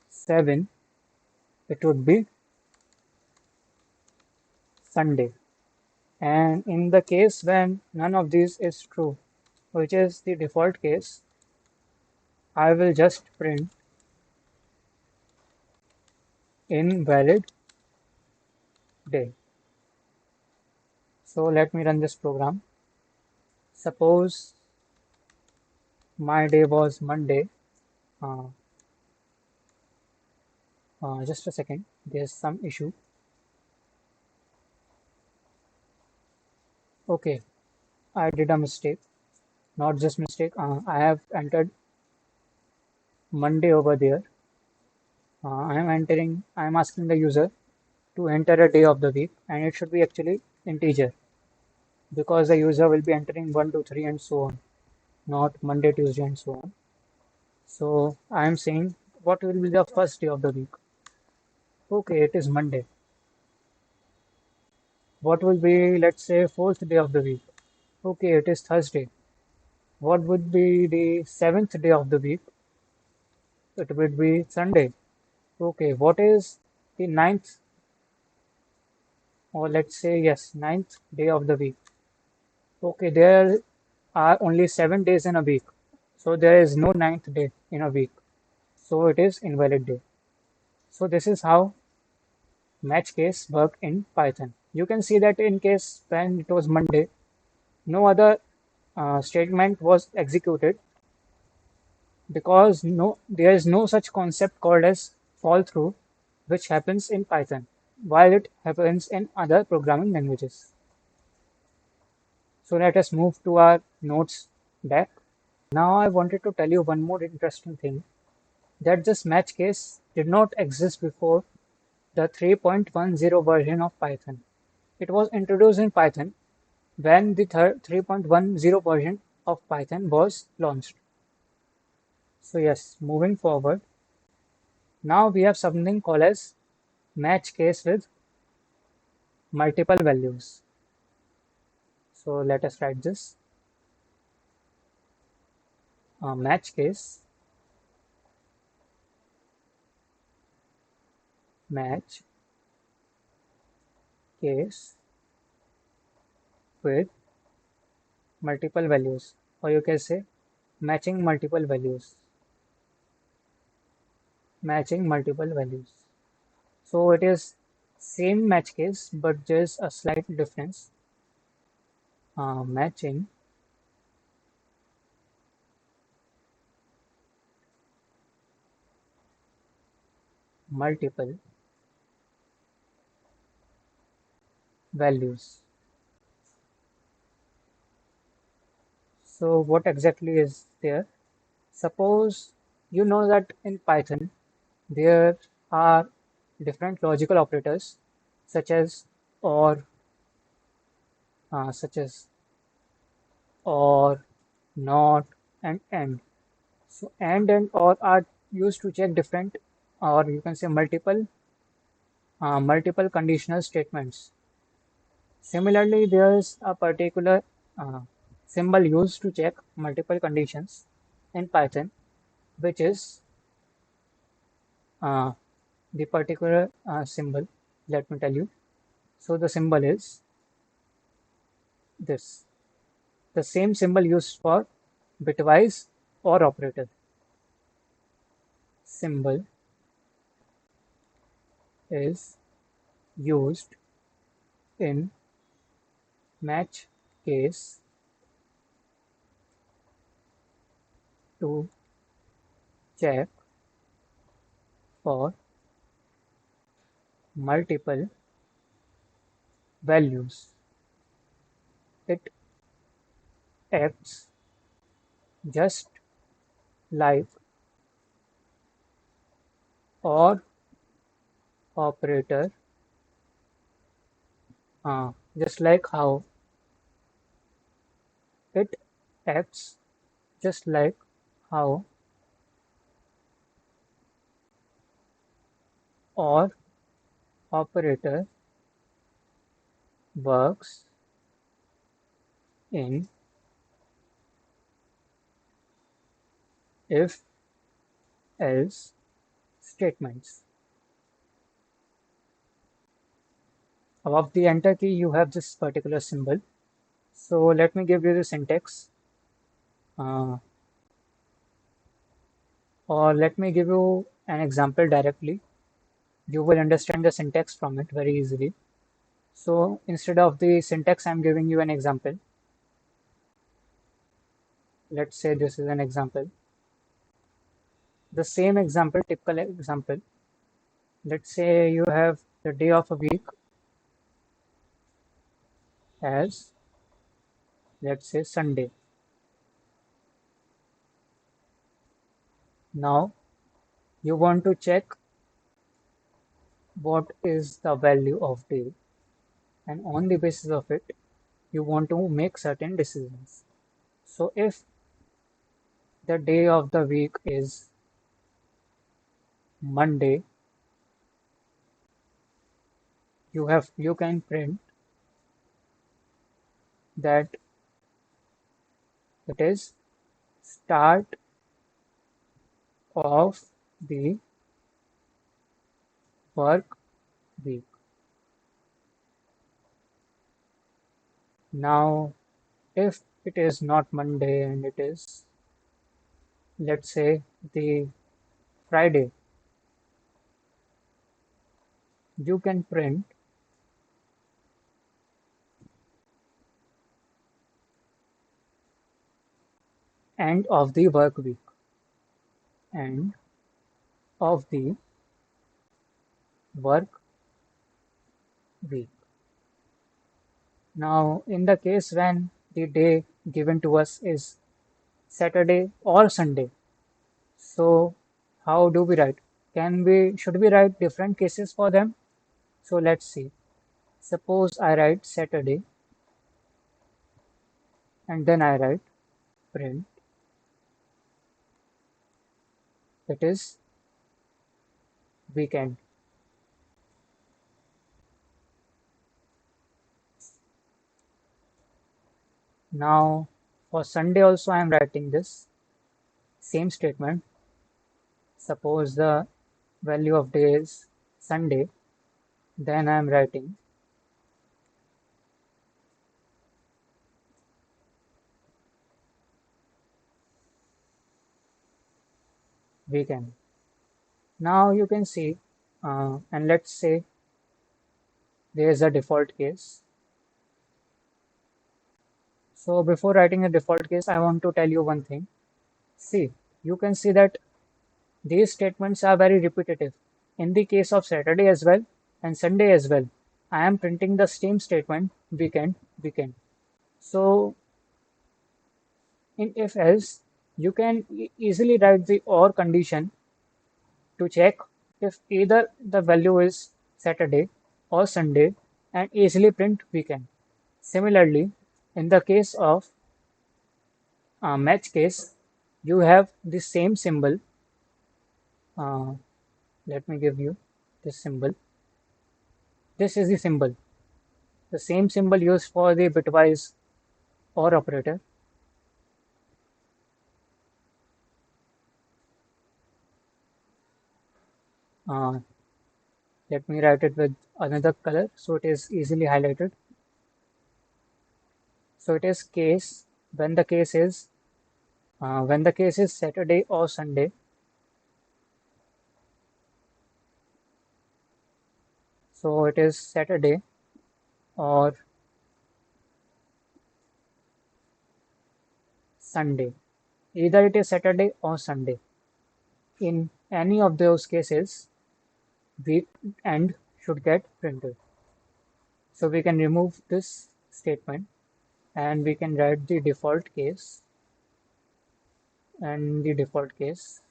7, it would be Sunday. And in the case when none of these is true, which is the default case, I will just print invalid day. So let me run this program. Suppose my day was Monday. Uh, just a second, there's some issue. Okay, I did a mistake. Not just mistake. I have entered Monday over there. I am asking the user to enter a day of the week, and it should be actually integer because the user will be entering 1, 2, 3 and so on, not Monday, Tuesday and so on. So I am saying what will be the first day of the week? Okay, it is Monday. What will be, let's say, fourth day of the week? Okay, it is Thursday. What would be the seventh day of the week? It would be Sunday. Okay, what is the ninth, or let's say, yes, ninth day of the week? Okay, there are only 7 days in a week. So there is no ninth day in a week. So it is invalid day. So this is how match case work in Python. You can see that in case when it was Monday, no other statement was executed because there is no such concept called as fall through, which happens in Python, while it happens in other programming languages. So let us move to our notes deck. Now I wanted to tell you one more interesting thing, that this match case did not exist before the 3.10 version of Python. It was introduced in Python when the 3.10 version of Python was launched. So yes, moving forward, now we have something called as match case with multiple values. So let us write this. Match case, match case with multiple values, or you can say matching multiple values. Matching multiple values. So it is same match case, but there's a slight difference. Matching multiple values. So what exactly is there? Suppose you know that in Python there are different logical operators such as or, such as or, not, and and. So and or are used to check different, or you can say multiple conditional statements. Similarly, there is a particular uh, symbol used to check multiple conditions in Python, which is uh, the particular symbol. Let me tell you. So the symbol is this. The same symbol used for bitwise or operator. Symbol is used in match case to check for multiple values. It acts just like OR operator, just like how it acts just like how OR operator works in if else statements. Above the enter key, you have this particular symbol. So let me give you the syntax, uh, or let me give you an example directly. You will understand the syntax from it very easily. So instead of the syntax, I'm giving you an example. Let's say this is an example. The same example, typical example. Let's say you have the day of a week as, let's say, Sunday. Now you want to check what is the value of day, and on the basis of it, you want to make certain decisions. So if the day of the week is Monday, you can print that it is start of the work week. Now, if it is not Monday and it is, let's say, the Friday, you can print end of the work week. End of the work week. Now, in the case when the day given to us is Saturday or Sunday. So how do we write? Should we write different cases for them? So let's see. Suppose I write Saturday and then I write print, that is weekend. Now for Sunday also I am writing this same statement. Suppose the value of day is Sunday, then I am writing weekend. Now you can see, and let's say there is a default case. So before writing a default case, I want to tell you one thing. See, you can see that these statements are very repetitive. In the case of Saturday as well and Sunday as well, I am printing the same statement weekend, weekend. So in if else, you can easily write the or condition to check if either the value is Saturday or Sunday and easily print weekend. Similarly, in the case of match case, you have the same symbol. Uh, Let me give you this symbol. This is the symbol. The same symbol used for the bitwise OR operator. Uh, Let me write it with another color so it is easily highlighted. So it is case when the case is Saturday or Sunday. So it is Saturday or Sunday. Either it is Saturday or Sunday. In any of those cases, week end should get printed. So we can remove this statement and we can write the default case, and the default case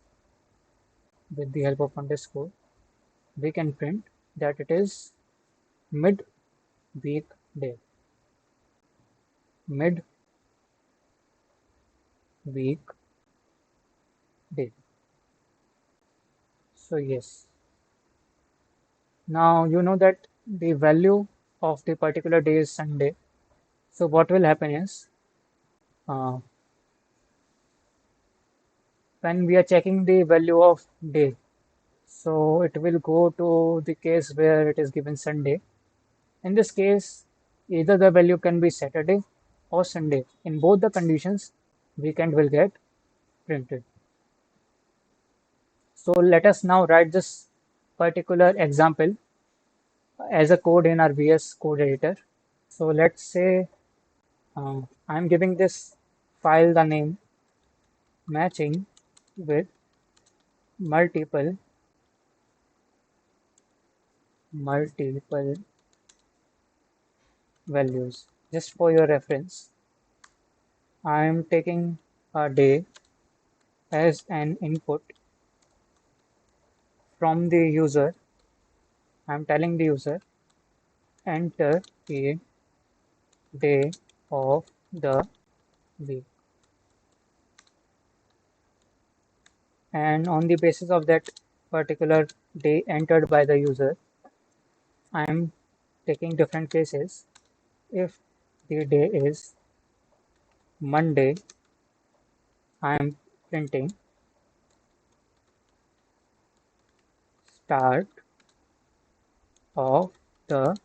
with the help of underscore we can print that it is mid week day, mid week day. So yes, now you know that the value of the particular day is Sunday. So what will happen is, uh, when we are checking the value of day, so it will go to the case where it is given Sunday. In this case, either the value can be Saturday or Sunday. In both the conditions, weekend will get printed. So let us now write this particular example as a code in our VS Code editor. So let's say I'm giving this file the name matching with multiple multiple values. Just for your reference, I'm taking a day as an input from the user. I'm telling the user enter a day of the week, and on the basis of that particular day entered by the user, I am taking different cases. If the day is Monday, I am printing start of the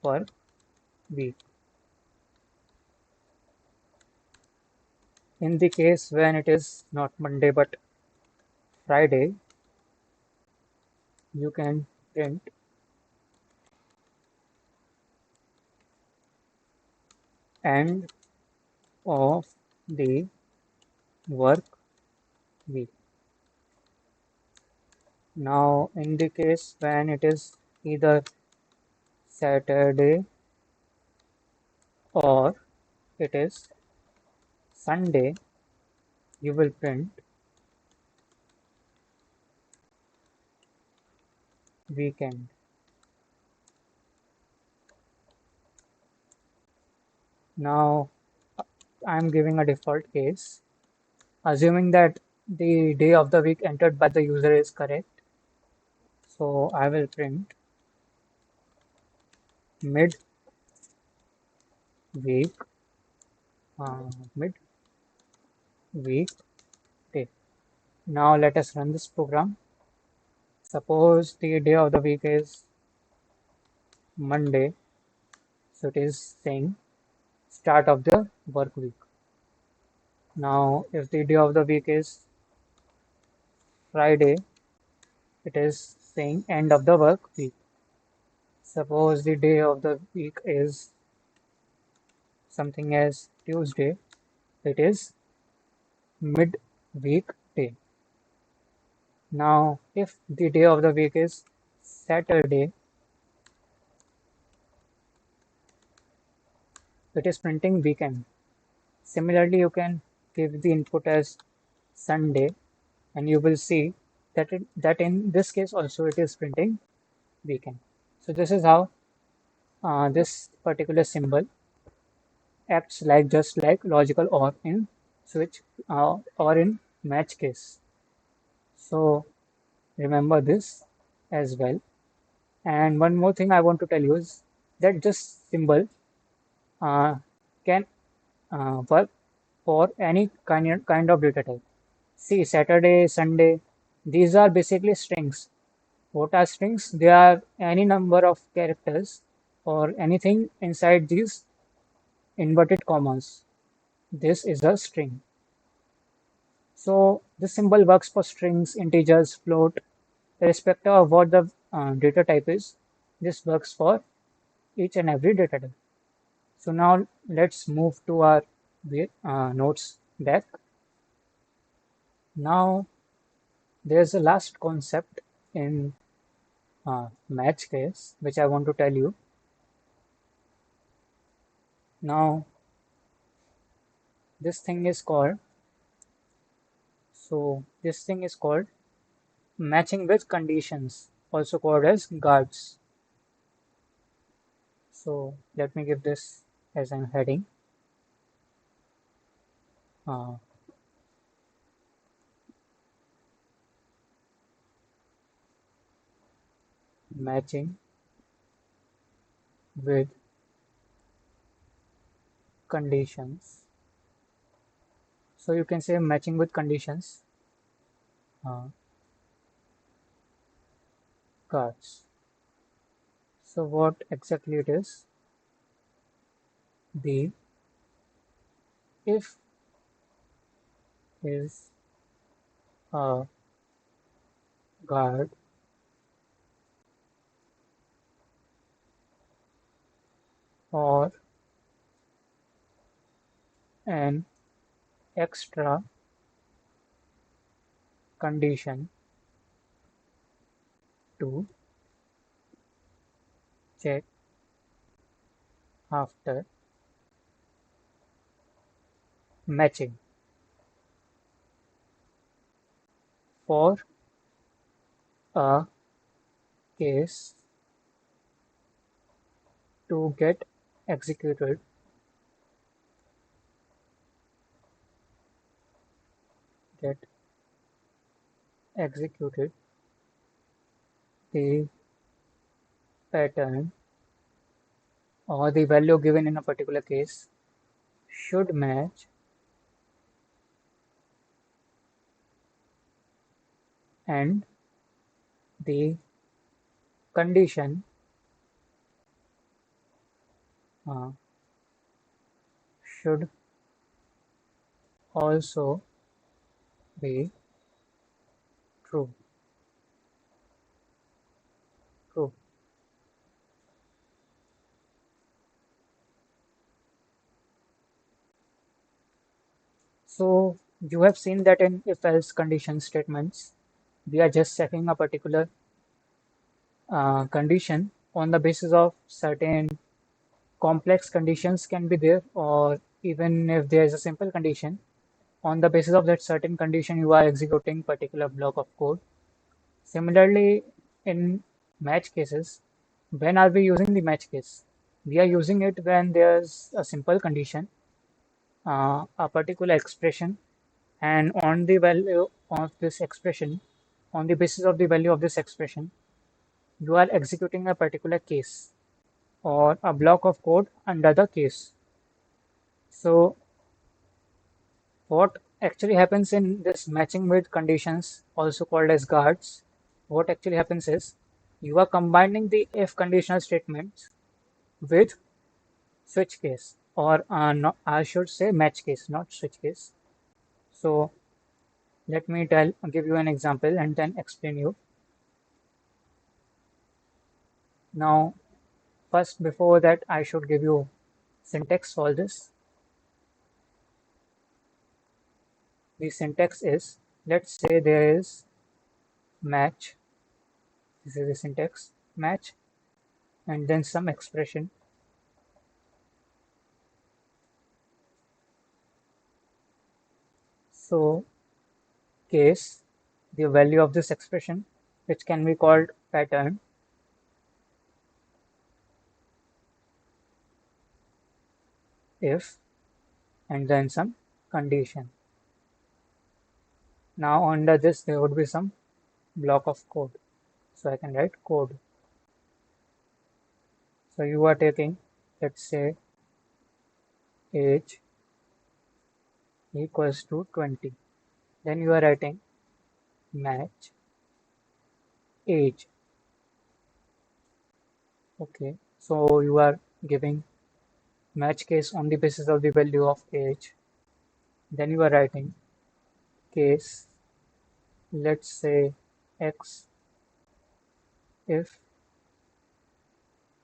work week. In the case when it is not Monday but Friday, you can print end of the work week. Now, in the case when it is either Saturday or it is Sunday, you will print weekend. Now I'm giving a default case, assuming that the day of the week entered by the user is correct. So I will print mid week, mid week day. Now let us run this program. Suppose the day of the week is Monday, so it is saying start of the work week. Now, if the day of the week is Friday, it is saying end of the work week. Suppose the day of the week is something as Tuesday, it is mid-week day. Now, if the day of the week is Saturday, it is printing weekend. Similarly, you can give the input as Sunday, and you will see that in this case also it is printing weekend. So this is how this particular symbol acts like just like logical or in switch or in match case. So remember this as well. And one more thing I want to tell you is that this symbol uh, can work for any kind of data type. See, Saturday, Sunday, these are basically strings. What are strings? They are any number of characters or anything inside these inverted commas. This is a string. So this symbol works for strings, integers, float, irrespective of what the data type is. This works for each and every data type. So now let's move to our notes back. Now there's a last concept in match case which I want to tell you. Now this thing is called this thing is called matching with conditions, also called as guards. So let me give this as an heading. Uh, Matching with conditions. So you can say matching with conditions uh, cards. So what exactly it is? The if is a guard or an extra condition to check after matching. For a case to get executed, the pattern or the value given in a particular case should match and the condition uh, should also be true. True. So you have seen that in if-else condition statements, we are just checking a particular condition on the basis of certain complex conditions can be there, or even if there is a simple condition, On the basis of that certain condition, you are executing particular block of code. Similarly, in match cases, when are we using the match case? We are using it when there's a simple condition, a particular expression, and on the value of this expression, on the basis of the value of this expression, you are executing a particular case or a block of code under the case. So what actually happens in this matching with conditions, also called as guards, what actually happens is you are combining the if conditional statements with switch case, or no, I should say match case, not switch case. So let me give you an example and then explain you. Now, first before that, I should give you syntax for this. The syntax is, let's say there is match, this is the syntax, match, and then some expression. So case, the value of this expression, which can be called pattern, if, and then some condition. Now under this there would be some block of code. So I can write code. So you are taking, let's say, age equals to 20. Then you are writing match age. Okay, so you are giving match case on the basis of the value of age. Then you are writing case, let's say x, if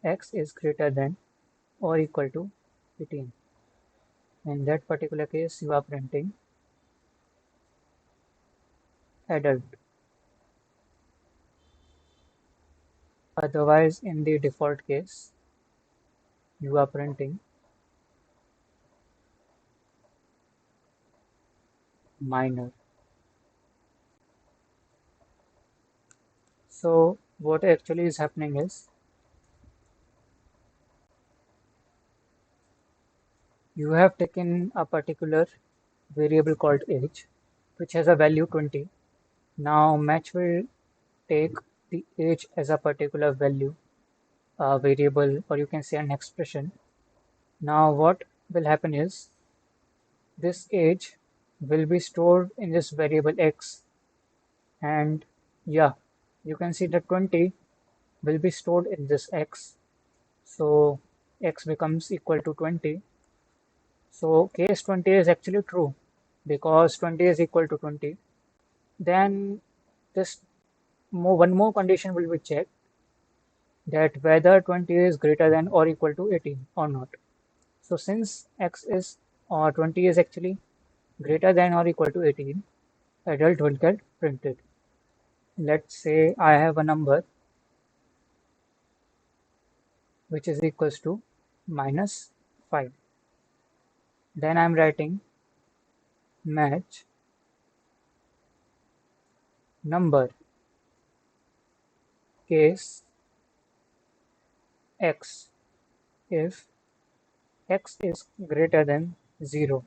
x is greater than or equal to 18. In that particular case, you are printing adult. Otherwise, in the default case, you are printing minor. So what actually is happening is you have taken a particular variable called age, which has a value 20. Now match will take the age as a particular value, a variable, or you can say an expression. Now what will happen is this age will be stored in this variable x, and yeah, you can see that 20 will be stored in this x. So x becomes equal to 20. So case 20 is actually true because 20 is equal to 20. Then this one more condition will be checked, that whether 20 is greater than or equal to 18 or not. So since x is or 20 is actually greater than or equal to 18, adult will get printed. Let's say I have a number which is equals to -5. Then I'm writing match number case x, if x is greater than 0.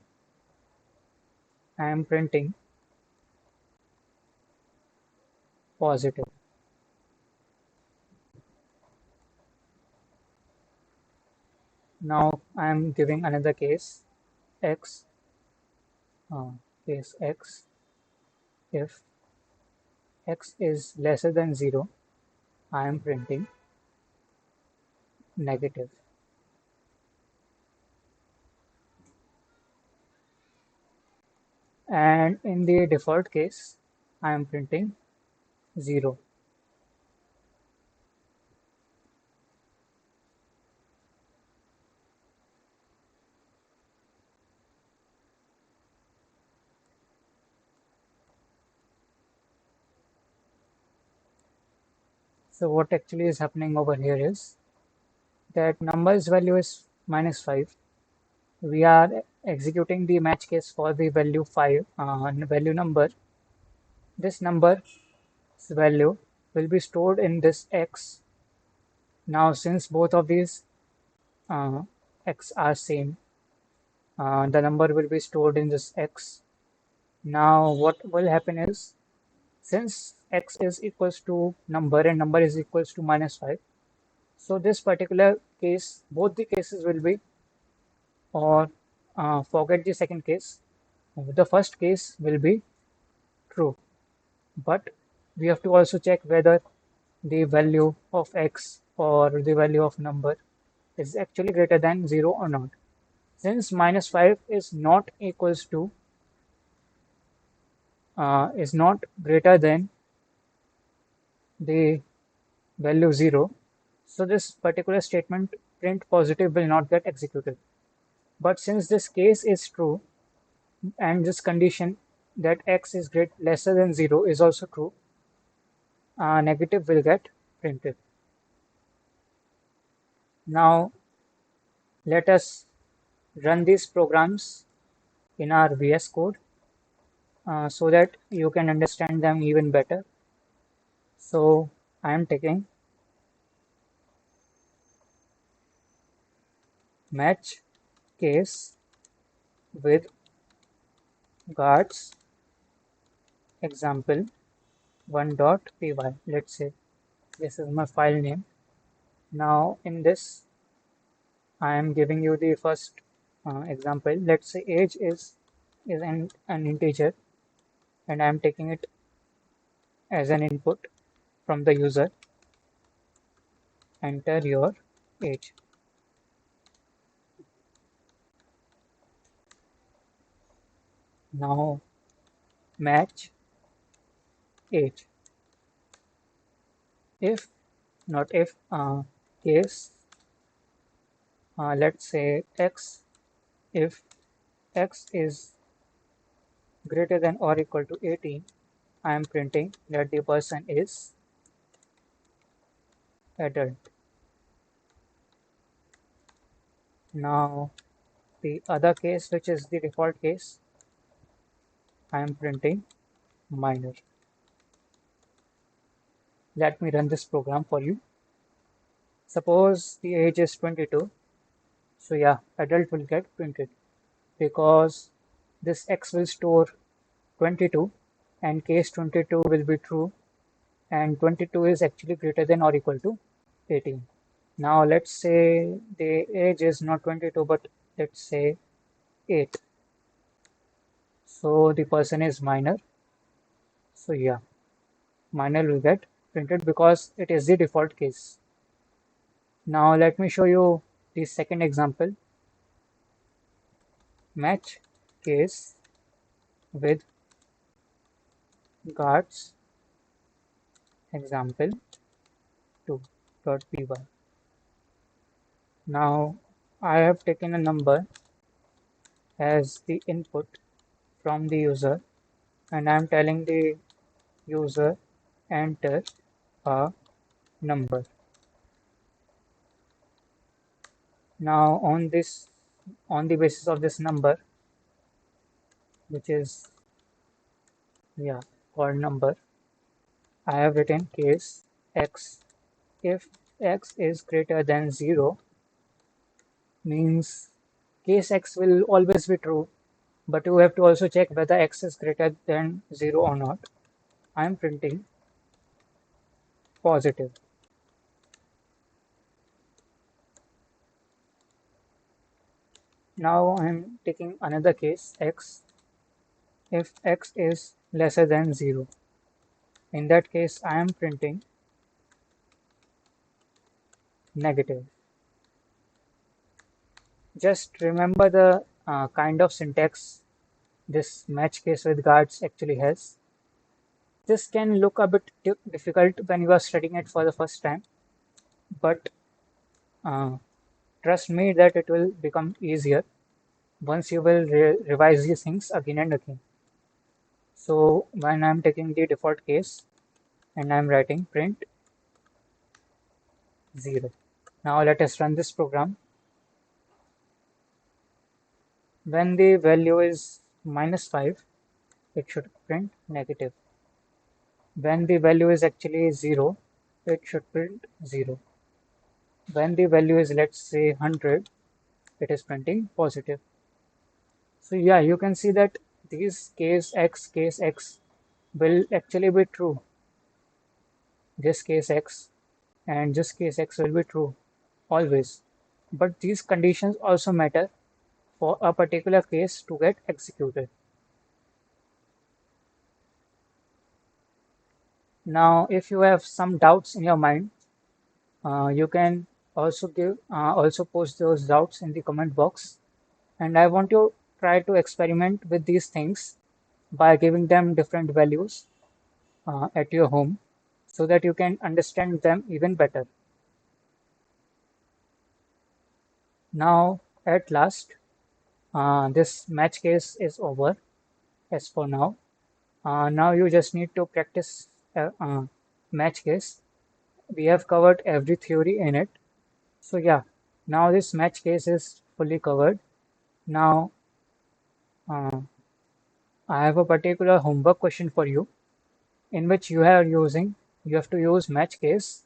I am printing positive. Now I am giving another case x, case x, if x is lesser than 0, I am printing negative. And in the default case, I am printing 0. So what actually is happening over here is that number's value is -5, we are executing the match case for the value 5, value number. This number's value will be stored in this x. Now, since both of these uh, x are same, the number will be stored in this x. Now, what will happen is, since x is equals to number and number is equals to -5, so this particular case, both the cases will be, or forget the second case, the first case will be true. But we have to also check whether the value of x or the value of number is actually greater than 0 or not. Since -5 is not greater than the value 0, so this particular statement print positive will not get executed. But since this case is true and this condition that x is lesser than 0 is also true, negative will get printed. Now let us run these programs in our VS Code so that you can understand them even better. So I am taking match case with guards example 1.py. Let's say this is my file name. Now in this I am giving you the first example. Let's say age is an integer and I am taking it as an input from the user. Enter your age. Now match age. If not if case, let's say x, if x is greater than or equal to 18, I am printing that the person is adult. Now the other case, which is the default case, I am printing minor. Let me run this program for you. Suppose the age is 22, so yeah, adult will get printed because this x will store 22 and case 22 will be true and 22 is actually greater than or equal to 18. Now let's say the age is not 22 but let's say 8. So the person is minor. So yeah, minor will get printed because it is the default case. Now let me show you the second example. Match case with guards example 2.py. Now I have taken a number as the input from the user and I am telling the user enter a number. Now on the basis of this number, which is called number, I have written case x. If x is greater than 0 means case x will always be true, but you have to also check whether x is greater than 0 or not. I am printing positive. Now I am taking another case x. If x is lesser than 0, in that case I am printing negative. Just remember the kind of syntax this match case with guards actually has. This can look a bit difficult when you are studying it for the first time, but uh, trust me that it will become easier once you will revise these things again and again. So when I'm taking the default case and I'm writing print 0. Now let us run this program. When the value is -5, it should print negative. When the value is actually 0, it should print 0. When the value is, let's say, 100, it is printing positive. So yeah, you can see that these case x will actually be true. This case x and this case x will be true always. But these conditions also matter for a particular case to get executed. Now, if you have some doubts in your mind, you can also post those doubts in the comment box. And I want you to try to experiment with these things by giving them different values at your home so that you can understand them even better. Now, at last, this match case is over as for now. Now you just need to practice match case. We have covered every theory in it. So yeah, now this match case is fully covered. Now uh, I have a particular homework question for you in which you have to use match case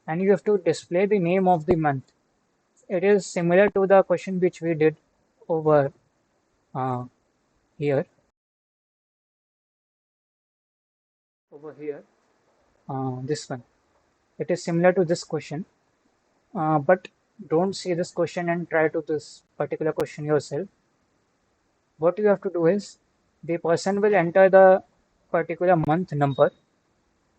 and you have to display the name of the month. It is similar to the question which we did over uh, here, over here, this one. It is similar to this question, but don't see this question and try to this particular question yourself. What you have to do is the person will enter the particular month number,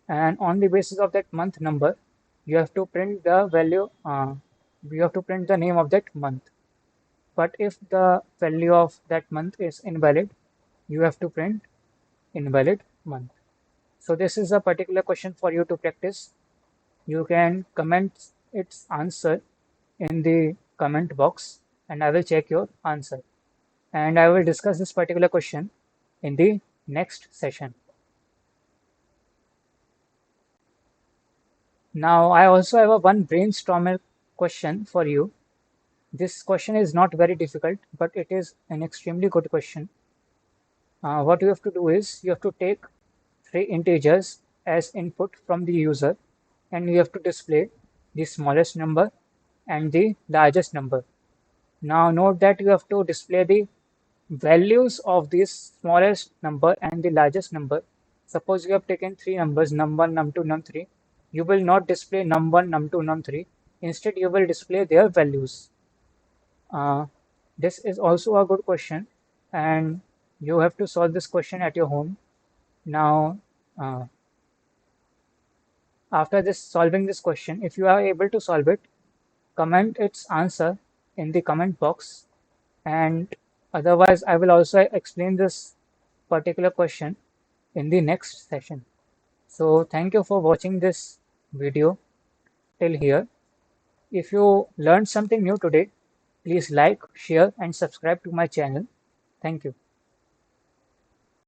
and on the basis of that month number, you have to print the value, you have to print the name of that month. But if the value of that month is invalid, you have to print invalid month. So this is a particular question for you to practice. You can comment its answer in the comment box and I will check your answer. And I will discuss this particular question in the next session. Now, I also have a one brainstormer question for you. This question is not very difficult, but it is an extremely good question. What you have to do is you have to take three integers as input from the user and you have to display the smallest number and the largest number. Now note that you have to display the values of this smallest number and the largest number. Suppose you have taken three numbers, num1, num2, num3. You will not display num1, num2, num3. Instead, you will display their values. Uh, this is also a good question, and you have to solve this question at your home. Now, uh, after this solving this question, if you are able to solve it, comment its answer in the comment box, and otherwise I will also explain this particular question in the next session. So thank you for watching this video till here. If you learned something new today, please like, share and subscribe to my channel. Thank you.